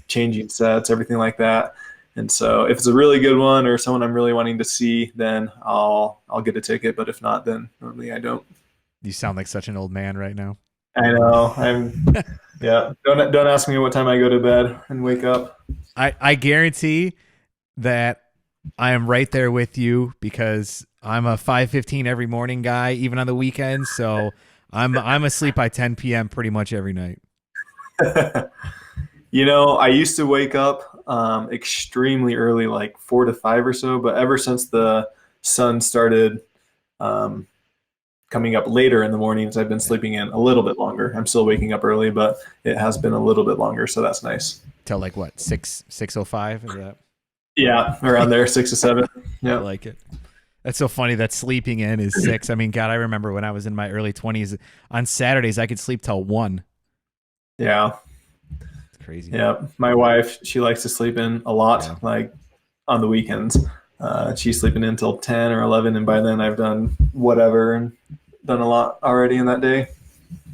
changing sets, everything like that. And so if it's a really good one or someone I'm really wanting to see, then I'll get a ticket. But if not, then normally I don't. You sound like such an old man right now. I know. Yeah. Don't ask me what time I go to bed and wake up. I guarantee that I am right there with you, because I'm a 5:15 every morning guy, even on the weekends. So I'm asleep by 10 p.m. pretty much every night. I used to wake up extremely early, like 4 to 5 or so, but ever since the sun started coming up later in the mornings, I've been sleeping in a little bit longer. I'm still waking up early, but it has been a little bit longer, so that's nice. Till like what, 6:05? Is that? Yeah, around there, 6 to 7. Yeah, I like it. That's so funny that sleeping in is 6. I mean, God, I remember when I was in my early 20s, on Saturdays I could sleep till 1. Yeah. Crazy. Yeah, my wife, she likes to sleep in a lot, like on the weekends. She's sleeping in until 10 or 11, and by then I've done whatever and done a lot already in that day.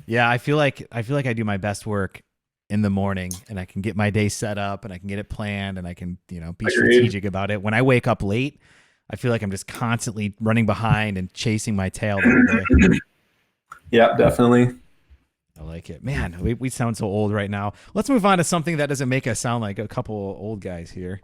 Yeah, I feel like I do my best work in the morning, and I can get my day set up, and I can get it planned, and I can be strategic about it. When I wake up late, I feel like I'm just constantly running behind and chasing my tail the whole day. Yeah, definitely. I like it. Man, we sound so old right now. Let's move on to something that doesn't make us sound like a couple old guys here.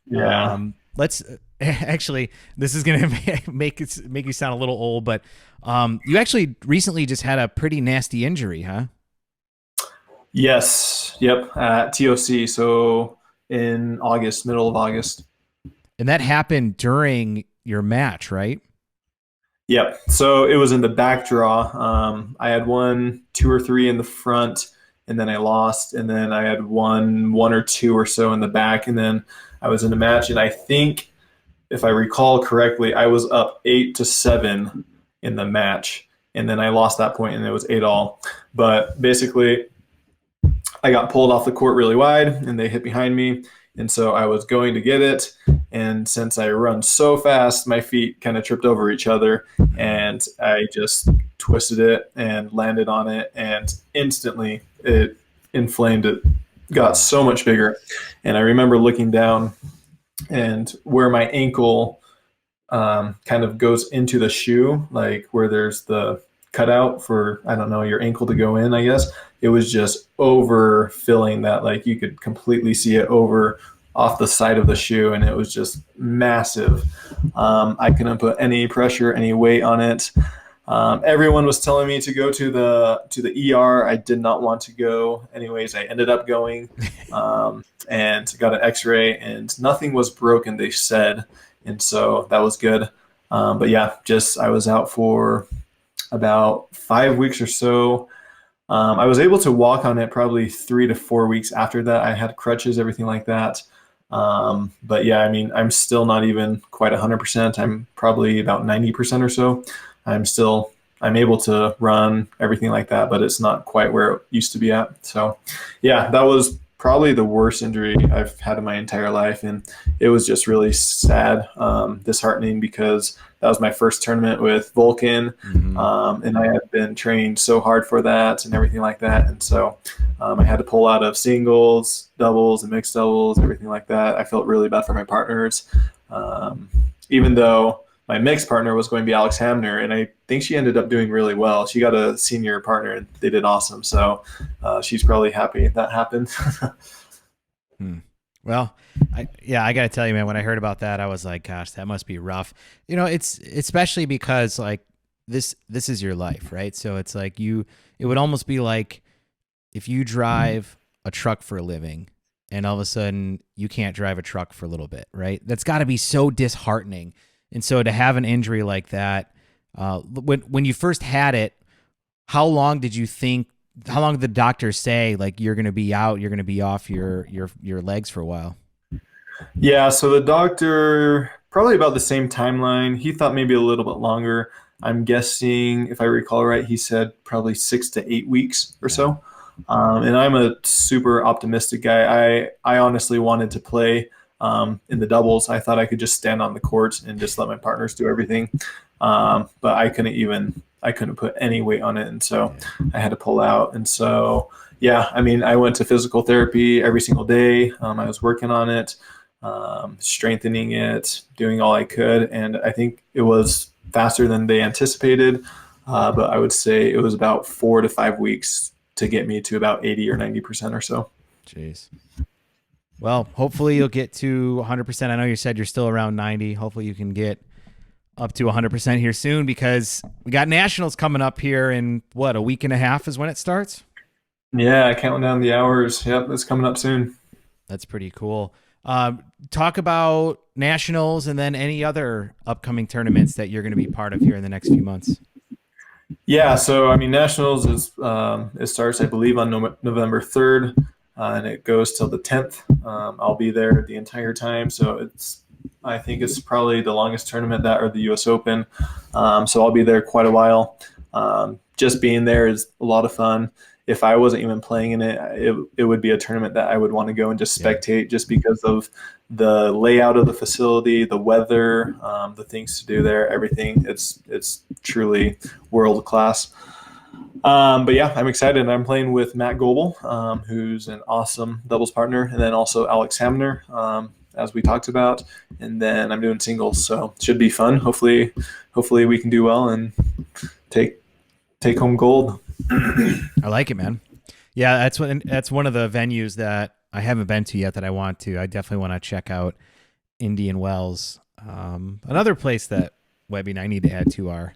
Yeah. Let's actually, this is going to make you sound a little old, but you actually recently just had a pretty nasty injury, huh? Yes. Yep. At TOC. So in August, middle of August. And that happened during your match, right? Yep. So it was in the back draw. I had 1, 2, or 3 in the front, and then I lost. And then I had 1 or 2 or so in the back. And then I was in a match. And I think, if I recall correctly, I was up 8 to 7 in the match. And then I lost that point, and it was 8-all. But basically, I got pulled off the court really wide, and they hit behind me. And so I was going to get it, And since I run so fast, my feet kind of tripped over each other, and I just twisted it and landed on it, and instantly it inflamed. It got so much bigger. And I remember looking down, and where my ankle kind of goes into the shoe, like where there's the cutout for, I don't know, your ankle to go in, I guess, it was just overfilling that. Like you could completely see it over off the side of the shoe, and it was just massive. I couldn't put any pressure, any weight on it. Everyone was telling me to go to the ER. I did not want to go. Anyways, I ended up going and got an x-ray, and nothing was broken, they said. And so that was good. But yeah, I was out for about 5 weeks or so. I was able to walk on it probably 3 to 4 weeks after that. I had crutches, everything like that. But yeah, I mean, I'm still not even quite 100%. I'm probably about 90% or so. I'm able to run, everything like that, but it's not quite where it used to be at. So yeah, that was probably the worst injury I've had in my entire life. And it was just really sad, disheartening, because that was my first tournament with Vulcan. And I had been trained so hard for that and everything like that. And so I had to pull out of singles, doubles, and mixed doubles, everything like that. I felt really bad for my partners, even though my mixed partner was going to be Alex Hamner, and I think she ended up doing really well. She got a senior partner, and they did awesome. So she's probably happy that happened. Well, I got to tell you, man, when I heard about that, I was like, gosh, that must be rough. You know, it's especially because like this is your life, right? So it's like it would almost be like if you drive a truck for a living and all of a sudden you can't drive a truck for a little bit, right? That's got to be so disheartening. And so to have an injury like that, when you first had it, how long did the doctors say, like, you're going to be out, you're going to be off your legs for a while? Yeah, so the doctor, probably about the same timeline. He thought maybe a little bit longer. I'm guessing, if I recall right, he said probably 6 to 8 weeks or so. And I'm a super optimistic guy. I honestly wanted to play in the doubles. I thought I could just stand on the court and just let my partners do everything. But I couldn't put any weight on it. And so I had to pull out. And so, yeah, I mean, I went to physical therapy every single day. I was working on it, strengthening it, doing all I could. And I think it was faster than they anticipated. But I would say it was about 4 to 5 weeks to get me to about 80 or 90% or so. Jeez. Well, hopefully you'll get to 100%. I know you said you're still around 90. Hopefully you can get up to 100% here soon, because we got nationals coming up here in a week and a half is when it starts? Yeah, counting down the hours. Yep, it's coming up soon. That's pretty cool. Talk about nationals and then any other upcoming tournaments that you're going to be part of here in the next few months. Yeah, so I mean, nationals is it starts, I believe, on November 3rd, and it goes till the 10th. I'll be there the entire time, so I think it's probably the longest tournament, that or the U.S. Open. So I'll be there quite a while. Just being there is a lot of fun. If I wasn't even playing in it, it would be a tournament that I would want to go and just spectate, just because of the layout of the facility, the weather, the things to do there, everything. It's truly world class. But yeah, I'm excited. I'm playing with Matt Goebel, who's an awesome doubles partner, and then also Alex Hamner, as we talked about. And then I'm doing singles, so it should be fun. Hopefully we can do well and take home gold. I like it, man. Yeah, that's one of the venues that I haven't been to yet that I want to. I definitely want to check out Indian Wells. Another place that Webby and I need to add to our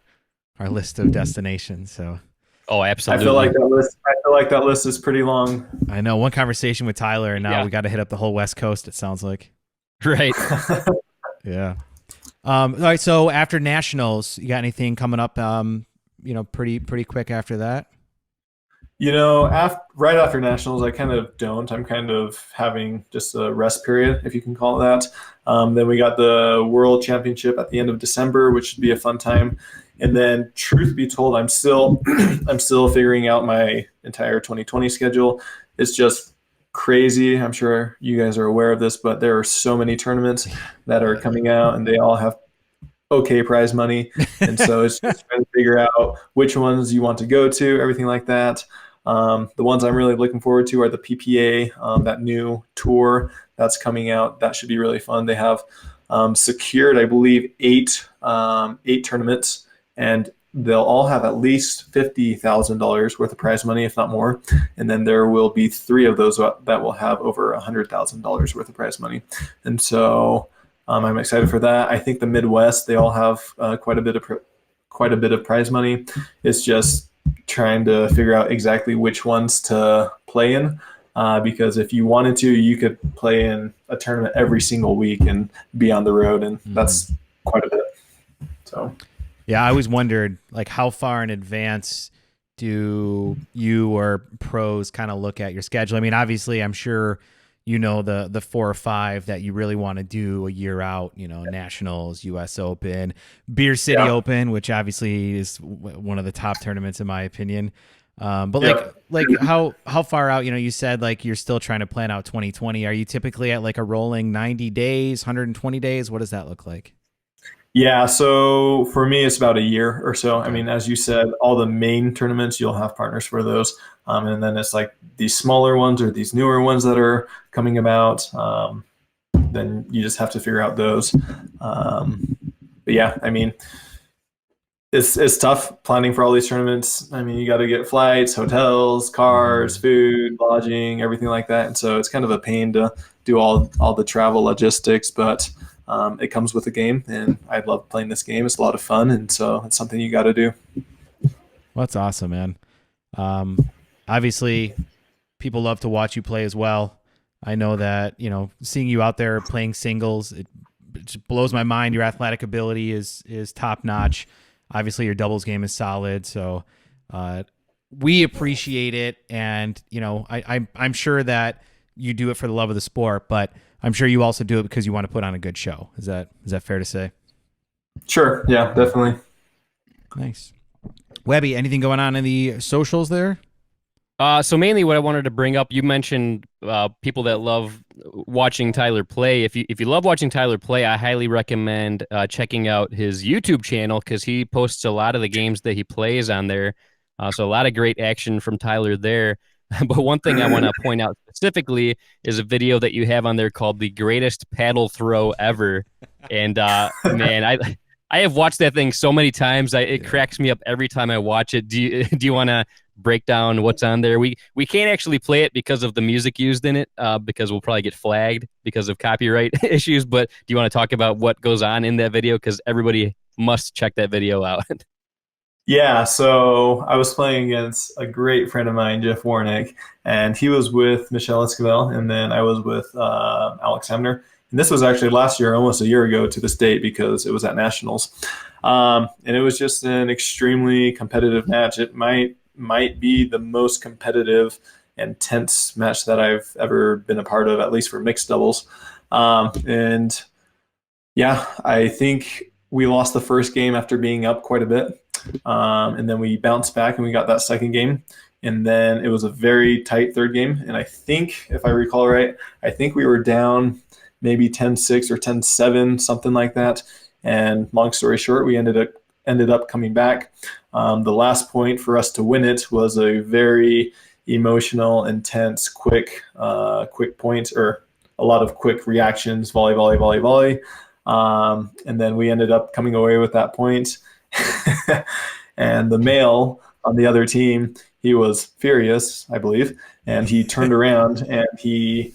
list of destinations. So. Oh, absolutely. I feel like that list is pretty long. I know. One conversation with Tyler, and now we got to hit up the whole West Coast, it sounds like. Right. Yeah. All right. So after nationals, you got anything coming up? Pretty quick after that. Right after nationals, I kind of don't. I'm kind of having just a rest period, if you can call it that. Then we got the World Championship at the end of December, which should be a fun time. And then, truth be told, I'm still figuring out my entire 2020 schedule. It's just crazy. I'm sure you guys are aware of this, but there are so many tournaments that are coming out, and they all have okay prize money. And so it's just trying to figure out which ones you want to go to, everything like that. The ones I'm really looking forward to are the PPA, that new tour that's coming out. That should be really fun. They have secured, I believe, eight tournaments, and they'll all have at least $50,000 worth of prize money, if not more. And then there will be 3 of those that will have over $100,000 worth of prize money. And so I'm excited for that. I think the Midwest, they all have quite a bit of prize money. It's just trying to figure out exactly which ones to play in. Because if you wanted to, you could play in a tournament every single week and be on the road, and that's quite a bit. So, yeah, I always wondered, like, how far in advance do you or pros kind of look at your schedule? I mean, obviously, I'm sure you know the 4 or 5 that you really want to do a year out. You know, Nationals, U.S. Open, Beer City Open, which obviously is one of the top tournaments in my opinion. But like how far out, you know, you said like you're still trying to plan out 2020. Are you typically at like a rolling 90 days, 120 days? What does that look like? Yeah, so for me, it's about a year or so. I mean, as you said, all the main tournaments, you'll have partners for those. And then it's like these smaller ones or these newer ones that are coming about. Then you just have to figure out those. But yeah, I mean, it's tough planning for all these tournaments. I mean, you got to get flights, hotels, cars, food, lodging, everything like that. And so it's kind of a pain to do all the travel logistics, but it comes with the game, and I love playing this game. It's a lot of fun, and so it's something you got to do. Well, that's awesome, man. Obviously, people love to watch you play as well. I know that, you know, seeing you out there playing singles, it just blows my mind. Your athletic ability is top notch. Obviously, your doubles game is solid, so we appreciate it. And you know, I'm sure that you do it for the love of the sport, but I'm sure you also do it because you want to put on a good show. Is that fair to say? Sure. Yeah, definitely. Nice. Webby, anything going on in the socials there? So mainly what I wanted to bring up, you mentioned people that love watching Tyler play. If you love watching Tyler play, I highly recommend checking out his YouTube channel because he posts a lot of the games that he plays on there. So a lot of great action from Tyler there. But one thing I want to point out specifically is a video that you have on there called The Greatest Paddle Throw Ever. And man, I have watched that thing so many times. It cracks me up every time I watch it. Do you want to break down what's on there? We can't actually play it because of the music used in it, because we'll probably get flagged because of copyright issues. But do you want to talk about what goes on in that video? Because everybody must check that video out. Yeah, so I was playing against a great friend of mine, Jeff Warnick, and he was with Michelle Esquivel, and then I was with Alex Hamner. And this was actually last year, almost a year ago to this date, because it was at Nationals. And it was just an extremely competitive match. It might be the most competitive and tense match that I've ever been a part of, at least for mixed doubles. And yeah, I think we lost the first game after being up quite a bit. And then we bounced back and we got that second game. And then it was a very tight third game. And I think, if I recall right, I think we were down maybe 10-6 or 10-7, something like that. And long story short, we ended up coming back. The last point for us to win it was a very emotional, intense, quick point, or a lot of quick reactions, volley, volley, volley, volley. And then we ended up coming away with that point. And the male on the other team, he was furious, I believe, and he turned around and he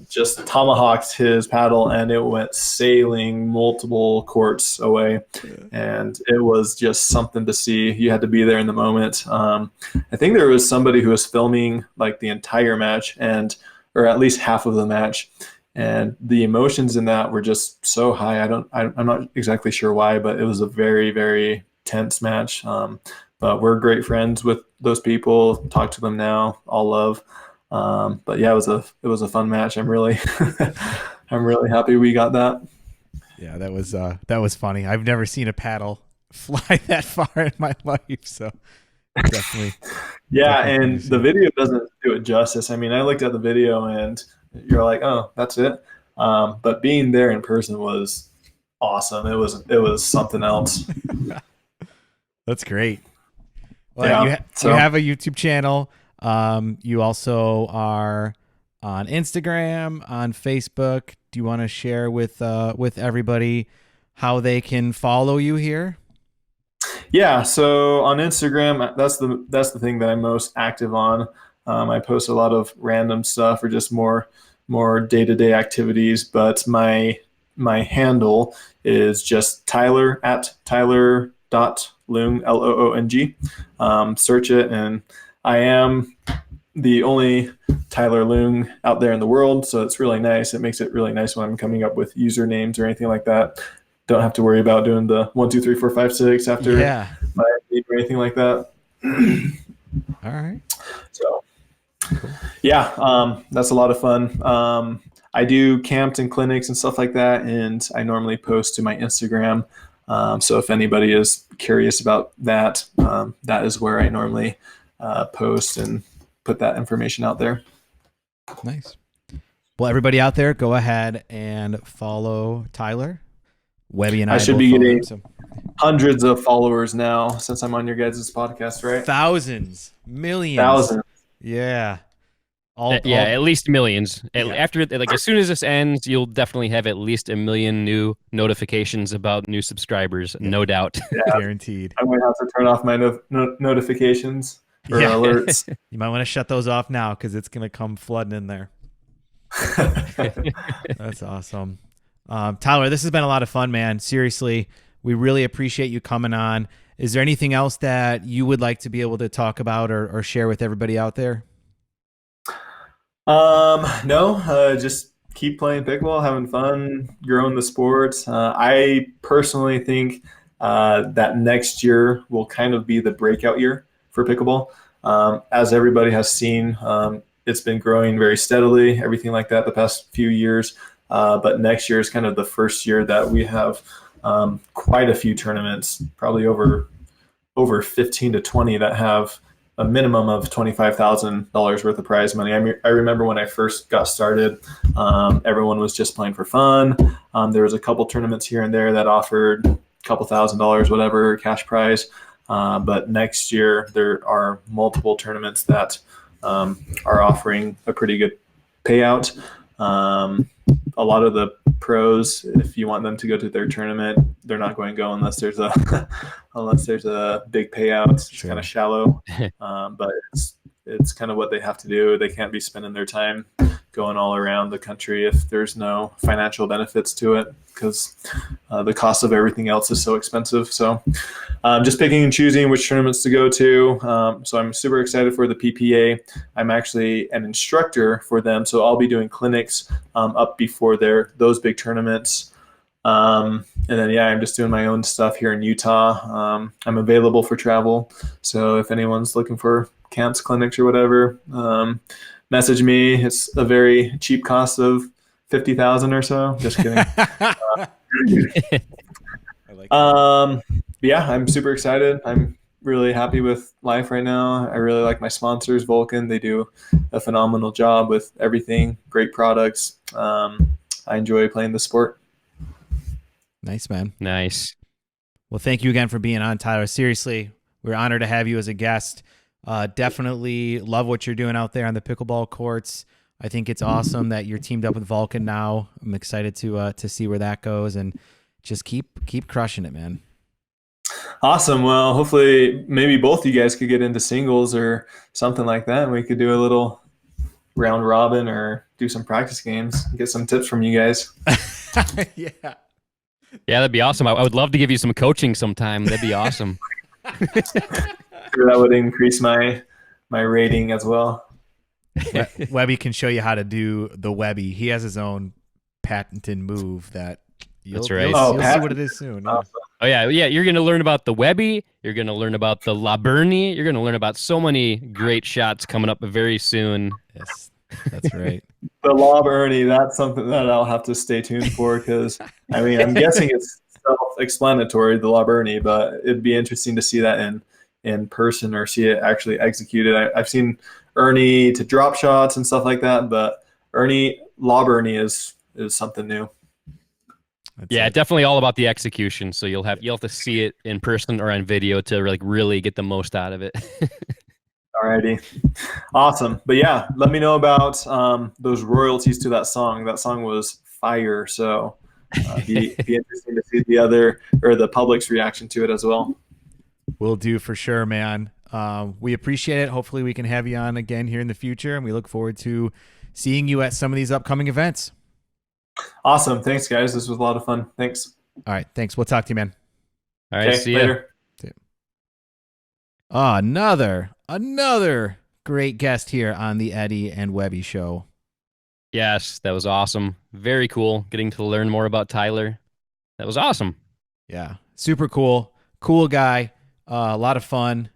just tomahawked his paddle, and it went sailing multiple courts away. And it was just something to see. You had to be there in the moment. I think there was somebody who was filming like the entire match, or at least half of the match. And the emotions in that were just so high. I'm not exactly sure why, but it was a very, very tense match. But we're great friends with those people. Talk to them now, all love. But yeah, it was a fun match. I'm really happy we got that. Yeah, that was funny. I've never seen a paddle fly that far in my life, so Definitely. Yeah, Definitely and the video doesn't do it justice. I mean, I looked at the video and you're like, oh, that's it. But being there in person was awesome. It was something else. That's great. Well, Yeah, you have a YouTube channel. You also are on Instagram, on Facebook. Do you want to share with everybody how they can follow you here? Yeah, so on Instagram, that's the thing that I'm most active on. I post a lot of random stuff or just more day-to-day activities, but my handle is just Tyler at Tyler.Loong, Loong. Search it, and I am the only Tyler Loong out there in the world, so it's really nice. It makes it really nice when I'm coming up with usernames or anything like that. Don't have to worry about doing the 1, 2, 3, 4, 5, 6 after my name or anything like that. All right. So, yeah, that's a lot of fun. I do camps and clinics and stuff like that, and I normally post to my Instagram. So if anybody is curious about that, that is where I normally post and put that information out there. Nice. Well, everybody out there, go ahead and follow Tyler. Webby and I should both be follow getting him, so. hundreds of followers now since I'm on your guys' podcast, right? Thousands, millions. Thousands. Yeah. At least millions. Yeah. After, like, as soon as this ends, you'll definitely have at least 1 million new notifications about new subscribers, no doubt. Yeah. Guaranteed. I'm going to have to turn off my notifications or alerts. You might want to shut those off now because it's going to come flooding in there. That's awesome. Tyler, this has been a lot of fun, man. Seriously, we really appreciate you coming on. Is there anything else that you would like to be able to talk about or share with everybody out there? No, just keep playing pickleball, having fun, growing the sport. I personally think that next year will kind of be the breakout year for pickleball. As everybody has seen, it's been growing very steadily, everything like that the past few years. But next year is kind of the first year that we have quite a few tournaments, probably over 15 to 20 that have a minimum of $25,000 worth of prize money. I remember when I first got started, everyone was just playing for fun. There was a couple tournaments here and there that offered a couple $1,000s, whatever, cash prize. But next year there are multiple tournaments that are offering a pretty good payout. A lot of the pros, if you want them to go to their tournament, they're not going to go unless there's a big payout. It's kind of shallow, but it's kind of what they have to do. They can't be spending their time going all around the country if there's no financial benefits to it, because the cost of everything else is so expensive. So just picking and choosing which tournaments to go to. So I'm super excited for the PPA. I'm actually an instructor for them, so I'll be doing clinics up before those big tournaments. And then, I'm just doing my own stuff here in Utah. I'm available for travel. So if anyone's looking for camps, clinics, or whatever, message me. It's a very cheap cost of $50,000 or so. Just kidding. I'm super excited. I'm really happy with life right now. I really like my sponsors, Vulcan. They do a phenomenal job with everything. Great products. I enjoy playing the sport. Nice, man. Nice. Well, thank you again for being on, Tyler. Seriously, we're honored to have you as a guest. Definitely love what you're doing out there on the pickleball courts. I think it's awesome that you're teamed up with Vulcan now. I'm excited to see where that goes, and just keep crushing it, man. Awesome. Well, hopefully maybe both you guys could get into singles or something like that, and we could do a little round robin or do some practice games, get some tips from you guys. Yeah, that'd be awesome. I would love to give you some coaching sometime. That'd be awesome. Sure, that would increase my rating as well. Webby can show you how to do the Webby. He has his own patented move that that's right. You'll see what it is soon. Yeah. Awesome. Oh yeah. You're gonna learn about the Webby. You're gonna learn about the Laberni. You're gonna learn about so many great shots coming up very soon. Yes, that's right. The Lob Ernie, that's something that I'll have to stay tuned for, because I'm guessing it's self-explanatory, the Lob Ernie, but it'd be interesting to see that in in person or see it actually executed. I've seen Ernie to drop shots and stuff like that, but Lob Ernie is something new. Yeah, definitely all about the execution. So you'll have to see it in person or on video to like really get the most out of it. Alrighty, awesome. But yeah, let me know about those royalties to that song. That song was fire. So be interesting to see the public's reaction to it as well. Will do for sure, man. We appreciate it. Hopefully we can have you on again here in the future, and we look forward to seeing you at some of these upcoming events. Awesome. Thanks, guys. This was a lot of fun. Thanks. All right. Thanks. We'll talk to you, man. All right. See you later. Another great guest here on the Eddie and Webby show. Yes, that was awesome. Very cool. Getting to learn more about Tyler. That was awesome. Yeah. Super cool. Cool guy. A lot of fun.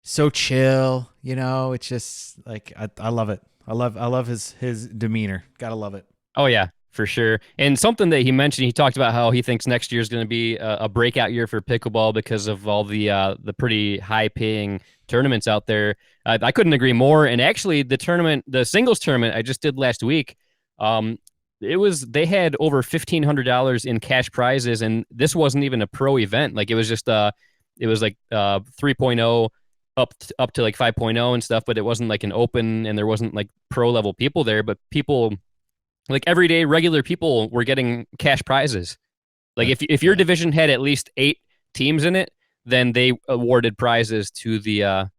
So chill. It's just like, I love it. I love his demeanor. Gotta love it. Oh yeah, for sure. And something that he mentioned, he talked about how he thinks next year is going to be a breakout year for pickleball because of all the pretty high paying tournaments out there. I couldn't agree more. And actually, the singles tournament I just did last week, they had over $1,500 in cash prizes, and this wasn't even a pro event. Like it was just 3.0 up to like 5.0 and stuff, but it wasn't like an open, and there wasn't like pro level people there, but people like everyday regular people were getting cash prizes. Like if your division had at least 8 teams in it, then they awarded prizes to the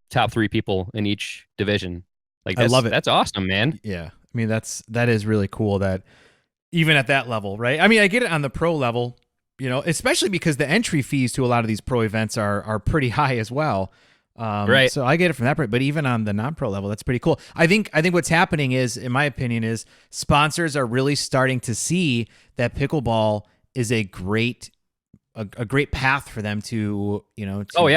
top 3 people in each division. Like I love it. That's awesome, man. Yeah. I mean, that is really cool that even at that level, right? I mean, I get it on the pro level, especially because the entry fees to a lot of these pro events are pretty high as well. Right. So I get it from that point, but even on the non-pro level, that's pretty cool. I think what's happening is, in my opinion, is sponsors are really starting to see that pickleball is a great path for them to,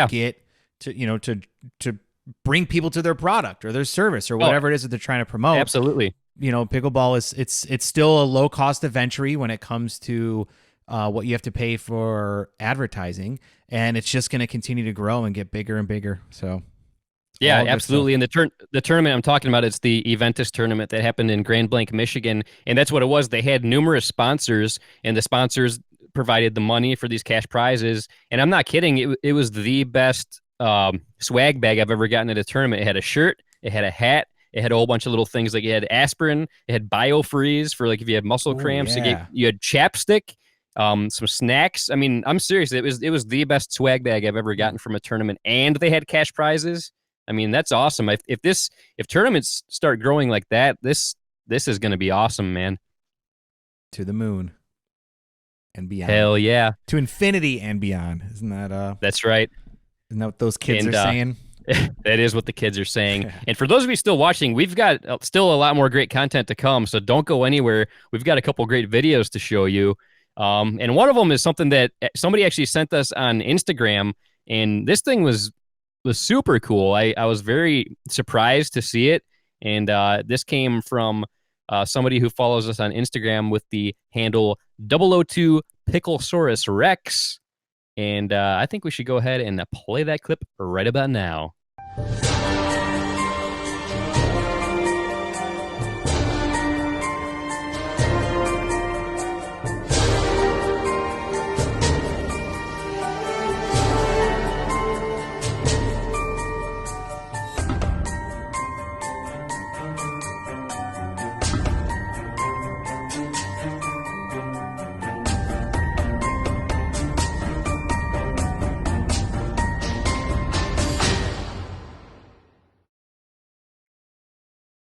get to, to bring people to their product or their service or whatever it is that they're trying to promote. Absolutely. Pickleball it's still a low cost of entry when it comes to what you have to pay for advertising, and it's just going to continue to grow and get bigger and bigger. So yeah, absolutely. And the tournament I'm talking about, it's the Eventus tournament that happened in Grand Blanc, Michigan, and that's what it was. They had numerous sponsors, and the sponsors provided the money for these cash prizes. And I'm not kidding; it was the best swag bag I've ever gotten at a tournament. It had a shirt, it had a hat, it had a whole bunch of little things like it had aspirin, it had BioFreeze for like if you had muscle cramps. Yeah. You had chapstick. Some snacks. I mean, I'm serious. It was the best swag bag I've ever gotten from a tournament, and they had cash prizes. I mean, that's awesome. If tournaments start growing like that, this is going to be awesome, man. To the moon and beyond. Hell yeah. To infinity and beyond. Isn't that That's right. Isn't that what those kids are saying? That is what the kids are saying. And for those of you still watching, we've got still a lot more great content to come, so don't go anywhere. We've got a couple great videos to show you. And one of them is something that somebody actually sent us on Instagram, and this thing was super cool. I was very surprised to see it, and this came from somebody who follows us on Instagram with the handle 002 Picklesaurus Rex, and I think we should go ahead and play that clip right about now.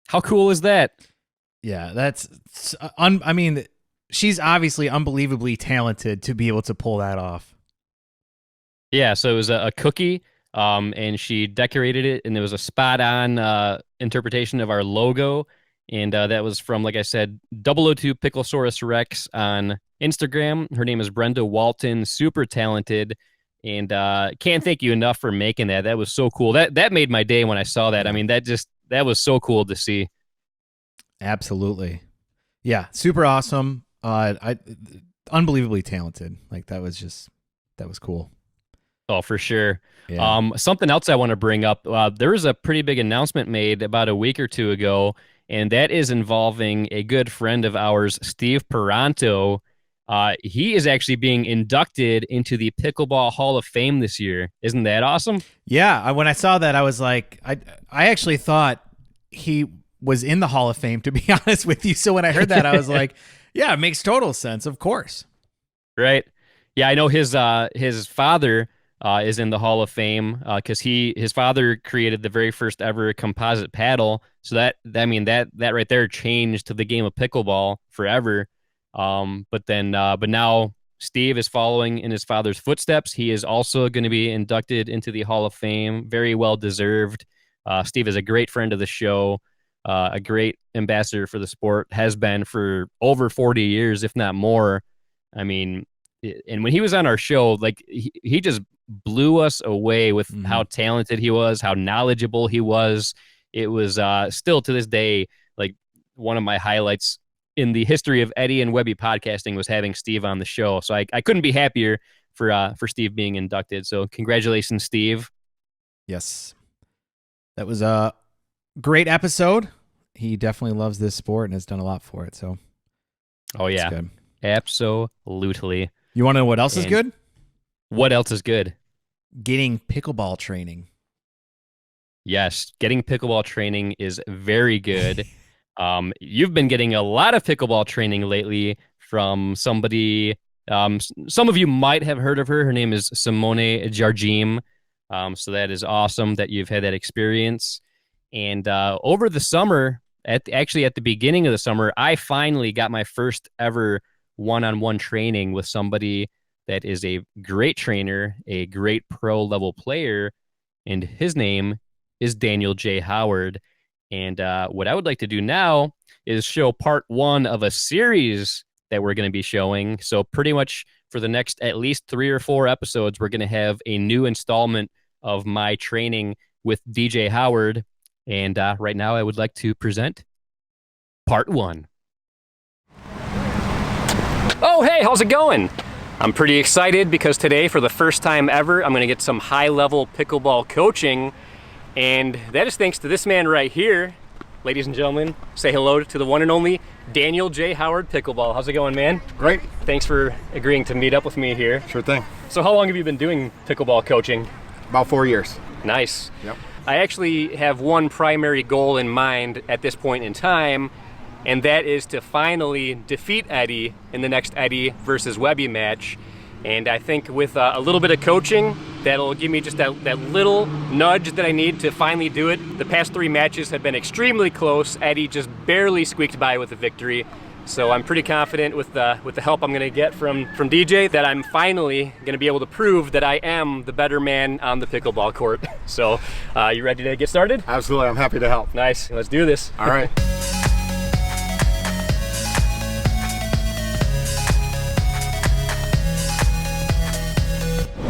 How cool is that? Yeah, I mean, she's obviously unbelievably talented to be able to pull that off. Yeah, so it was a cookie, and she decorated it, and there was a spot-on interpretation of our logo, and that was from, like I said, 002 Picklesaurus Rex on Instagram. Her name is Brenda Walton, super talented, and can't thank you enough for making that. That was so cool. That made my day when I saw that. I mean, that was so cool to see. Absolutely. Yeah, super awesome. Unbelievably talented. Like that was cool. Oh, for sure. Yeah. Something else I want to bring up. There was a pretty big announcement made about a week or two ago, and that is involving a good friend of ours, Steve Peranto. He is actually being inducted into the Pickleball Hall of Fame this year. Isn't that awesome? Yeah. When I saw that, I was like, I actually thought he was in the Hall of Fame, to be honest with you. So when I heard that, I was like, yeah, it makes total sense. Of course. Right. Yeah, I know his father is in the Hall of Fame because his father created the very first ever composite paddle. So that right there changed the game of pickleball forever. But now Steve is following in his father's footsteps. He is also going to be inducted into the Hall of Fame. Very well deserved. Steve is a great friend of the show, a great ambassador for the sport, has been for over 40 years, if not more. I mean, and when he was on our show, like he just blew us away with how talented he was, how knowledgeable he was. It was still to this day, like one of my highlights in the history of Eddie and Webby podcasting was having Steve on the show. So I couldn't be happier for Steve being inducted. So congratulations, Steve. Yes. That was a great episode. He definitely loves this sport and has done a lot for it. So, oh yeah, good. Absolutely. You want to know what else is good? What else is good? Getting pickleball training. Yes, getting pickleball training is very good. You've been getting a lot of pickleball training lately from somebody. Some of you might have heard of her. Her name is Simone Jardim. So that is awesome that you've had that experience. And over the summer, at the beginning of the summer, I finally got my first ever one-on-one training with somebody that is a great trainer, a great pro level player, and his name is Daniel J Howard. And what I would like to do now is show part 1 of a series that we're going to be showing. So pretty much for the next at least 3 or 4 episodes, we're going to have a new installment of my training with DJ Howard. And right now I would like to present part 1. Oh, hey, how's it going? I'm pretty excited because today, for the first time ever, I'm going to get some high-level pickleball coaching. And that is thanks to this man right here. Ladies and gentlemen, say hello to the one and only Daniel J Howard Pickleball. How's it going, man? Great. Thanks for agreeing to meet up with me here. Sure thing. So how long have you been doing pickleball coaching? About 4 years. Nice. Yep. I actually have one primary goal in mind at this point in time, and that is to finally defeat Eddie in the next Eddie versus Webby match. And I think with a little bit of coaching, that'll give me just that little nudge that I need to finally do it. The past 3 matches have been extremely close. Eddie just barely squeaked by with a victory. So I'm pretty confident with the help I'm going to get from DJ that I'm finally going to be able to prove that I am the better man on the pickleball court. So you ready to get started? Absolutely. I'm happy to help. Nice. Let's do this. All right.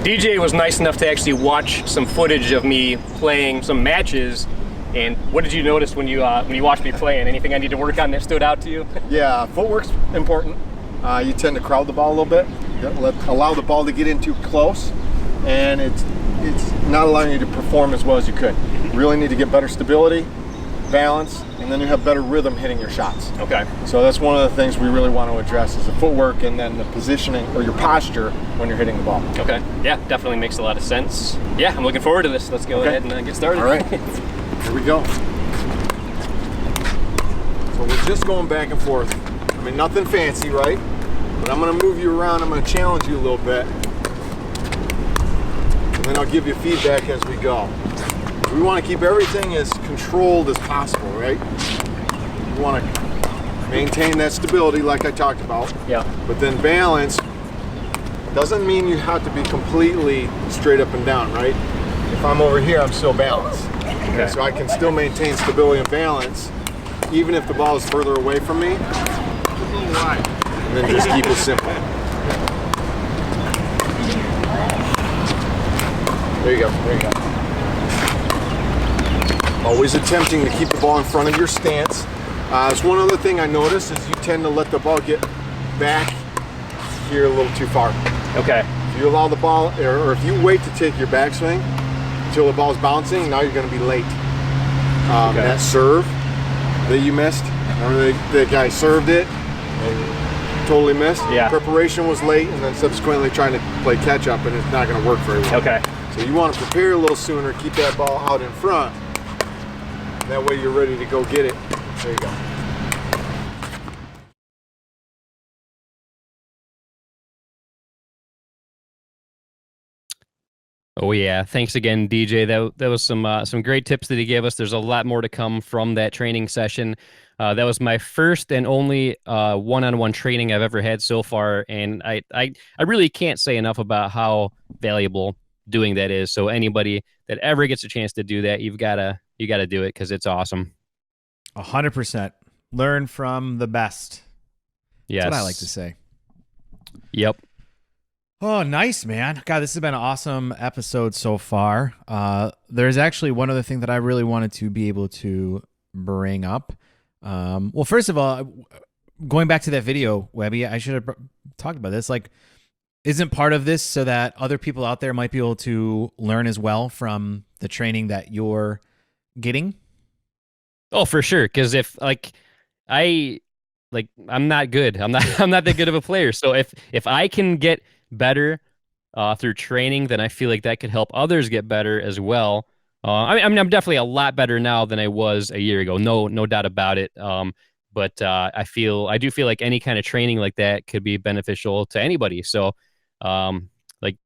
DJ was nice enough to actually watch some footage of me playing some matches. And what did you notice when you watched me playing? Anything I need to work on that stood out to you? Yeah, footwork's important. You tend to crowd the ball a little bit, allow the ball to get in too close, and it's not allowing you to perform as well as you could. You really need to get better stability, balance, and then you have better rhythm hitting your shots. Okay. So that's one of the things we really want to address is the footwork and then the positioning or your posture when you're hitting the ball. Okay. Yeah, definitely makes a lot of sense. Yeah, I'm looking forward to this. Let's go ahead and get started. All right. Here we go. So we're just going back and forth. I mean, nothing fancy, right? But I'm going to move you around. I'm going to challenge you a little bit. And then I'll give you feedback as we go. We want to keep everything as controlled as possible, right? You want to maintain that stability like I talked about. Yeah. But then balance doesn't mean you have to be completely straight up and down, right? If I'm over here, I'm still balanced. Okay. So I can still maintain stability and balance even if the ball is further away from me. And then just keep it simple. There you go, there you go. Always attempting to keep the ball in front of your stance. There's one other thing I noticed is you tend to let the ball get back here a little too far. Okay. If you allow the ball, or if you wait to take your backswing until the ball's bouncing, now you're going to be late. That serve that you missed, remember the guy served it and totally missed? Yeah. Preparation was late, and then subsequently trying to play catch up, and it's not going to work very well. Okay. So you want to prepare a little sooner, keep that ball out in front. That way you're ready to go get it. There you go. Oh yeah, thanks again, DJ. That was some great tips that he gave us. There's a lot more to come from that training session. That was my first and only one-on-one training I've ever had so far, and I really can't say enough about how valuable doing that is. So anybody that ever gets a chance to do that, you gotta do it because it's awesome. 100%. Learn from the best. Yes. That's what I like to say. Yep. Oh, nice, man. God, this has been an awesome episode so far. There's actually one other thing that I really wanted to be able to bring up. Well, first of all, going back to that video, Webby, I should have talked about this. Like, isn't part of this so that other people out there might be able to learn as well from the training that you're getting? Oh, for sure. Because if I'm not good. I'm not that good of a player. So if I can get better through training, then I feel like that could help others get better as well. I mean, I'm definitely a lot better now than I was a year ago. No doubt about it. But I do feel like any kind of training like that could be beneficial to anybody. So,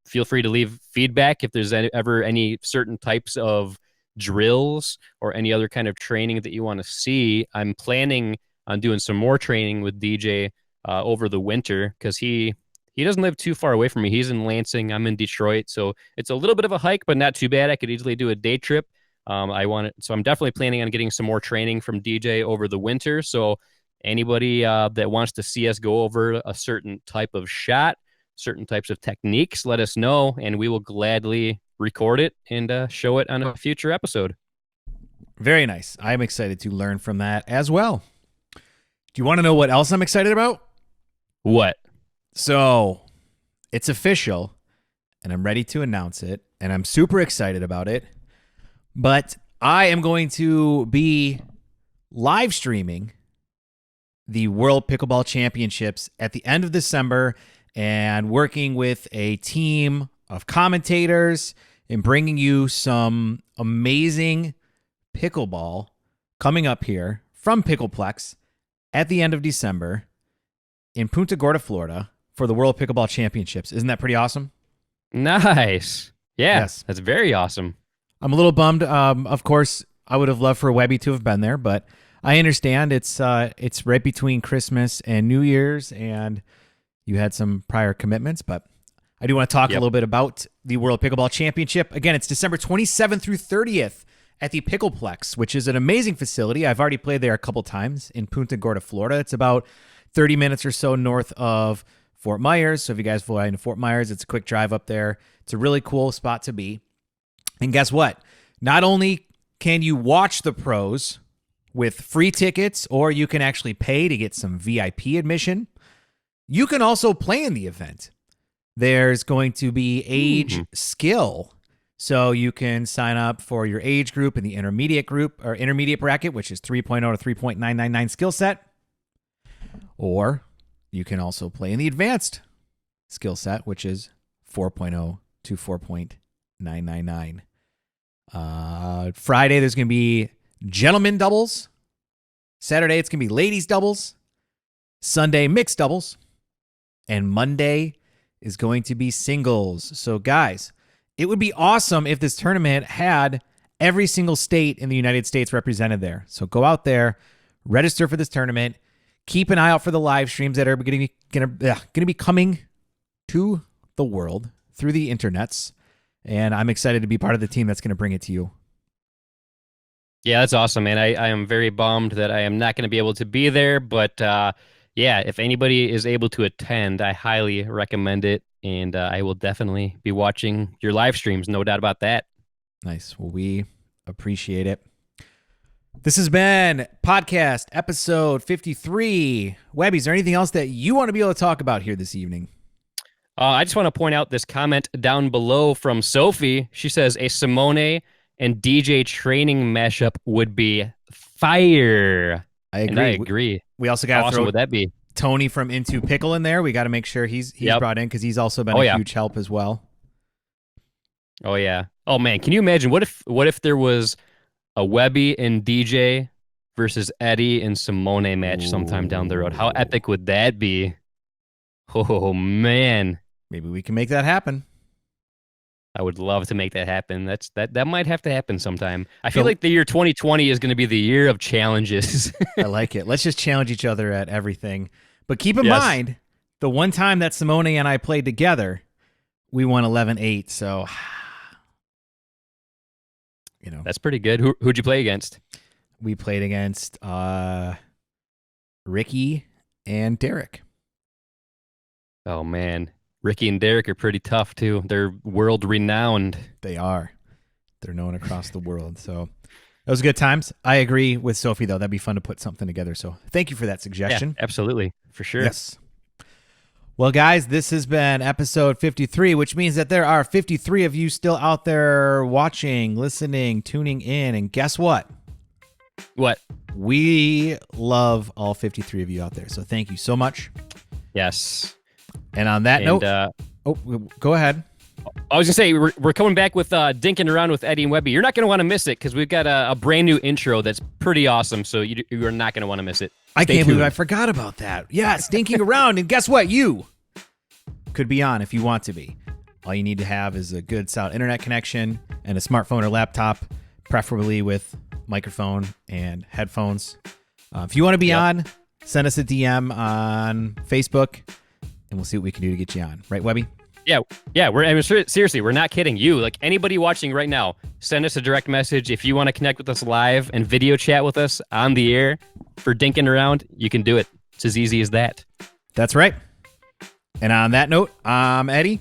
feel free to leave feedback if there's ever any certain types of drills or any other kind of training that you want to see. I'm planning on doing some more training with DJ over the winter because he doesn't live too far away from me. He's in Lansing. I'm in Detroit. So it's a little bit of a hike, but not too bad. I could easily do a day trip. So I'm definitely planning on getting some more training from DJ over the winter. So anybody that wants to see us go over a certain type of shot, certain types of techniques, let us know, and we will gladly record it and show it on a future episode. Very nice. I'm excited to learn from that as well. Do you want to know what else I'm excited about? What? So it's official, and I'm ready to announce it, and I'm super excited about it. But I am going to be live streaming the World Pickleball Championships at the end of December and working with a team of commentators and bringing you some amazing pickleball coming up here from Pickleplex at the end of December in Punta Gorda, Florida for the World Pickleball Championships. Isn't that pretty awesome? Nice. Yeah, Yes. That's very awesome. I'm a little bummed. Of course, I would have loved for Webby to have been there, but I understand it's right between Christmas and New Year's, and you had some prior commitments, but I do want to talk a little bit about the World Pickleball Championship. Again, it's December 27th through 30th at the Pickleplex, which is an amazing facility. I've already played there a couple times in Punta Gorda, Florida. It's about 30 minutes or so north of Fort Myers. So if you guys fly into Fort Myers, it's a quick drive up there. It's a really cool spot to be. And guess what? Not only can you watch the pros with free tickets, or you can actually pay to get some VIP admission, you can also play in the event. There's going to be age skill. So you can sign up for your age group in the intermediate group or intermediate bracket, which is 3.0 to 3.999 skill set. Or you can also play in the advanced skill set, which is 4.0 to 4.999. Friday, there's going to be gentlemen doubles. Saturday, it's going to be ladies doubles. Sunday, mixed doubles. And Monday is going to be singles. So guys, it would be awesome if this tournament had every single state in the United States represented there. So go out there, register for this tournament, keep an eye out for the live streams that are going to be coming to the world through the internets. And I'm excited to be part of the team that's going to bring it to you. Yeah, that's awesome, man. I am very bummed that I am not going to be able to be there, but yeah, if anybody is able to attend, I highly recommend it, and I will definitely be watching your live streams, no doubt about that. Nice. Well, we appreciate it. This has been podcast episode 53. Webby, is there anything else that you want to be able to talk about here this evening? I just want to point out this comment down below from Sophie. She says a Simone and DJ training mashup would be fire. I agree. And I agree. We also got to awesome throw would that be? Tony from Into Pickle in there. We got to make sure he's brought in because he's also been a huge help as well. Oh yeah. Oh man, can you imagine what if there was a Webby and DJ versus Eddie and Simone match sometime down the road? How epic would that be? Oh man. Maybe we can make that happen. I would love to make that happen. That might have to happen sometime. I feel like the year 2020 is going to be the year of challenges. I like it. Let's just challenge each other at everything. But keep in mind, the one time that Simone and I played together, we won 11-8. So, that's pretty good. Who'd you play against? We played against Ricky and Derek. Oh man. Ricky and Derek are pretty tough too. They're world renowned. They are. They're known across the world. So that was good times. I agree with Sophie though. That'd be fun to put something together. So thank you for that suggestion. Yeah, absolutely. For sure. Yes. Well, guys, this has been episode 53, which means that there are 53 of you still out there watching, listening, tuning in. And guess what? What? We love all 53 of you out there. So thank you so much. Yes. And on that note, go ahead. I was going to say, we're coming back with Dinking Around with Eddie and Webby. You're not going to want to miss it because we've got a brand new intro that's pretty awesome. So you're not going to want to miss it. I can't believe I forgot about that. Yes, Dinking Around. And guess what? You could be on if you want to be. All you need to have is a good solid internet connection and a smartphone or laptop, preferably with microphone and headphones. If you want to be on, send us a DM on Facebook. And we'll see what we can do to get you on. Right, Webby? Yeah. Seriously, we're not kidding you. Like anybody watching right now, send us a direct message. If you want to connect with us live and video chat with us on the air for Dinking Around, you can do it. It's as easy as that. That's right. And on that note, I'm Eddie.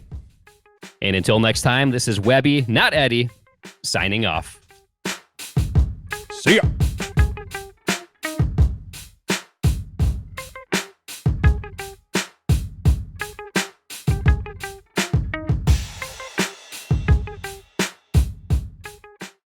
And until next time, this is Webby, not Eddie, signing off. See ya.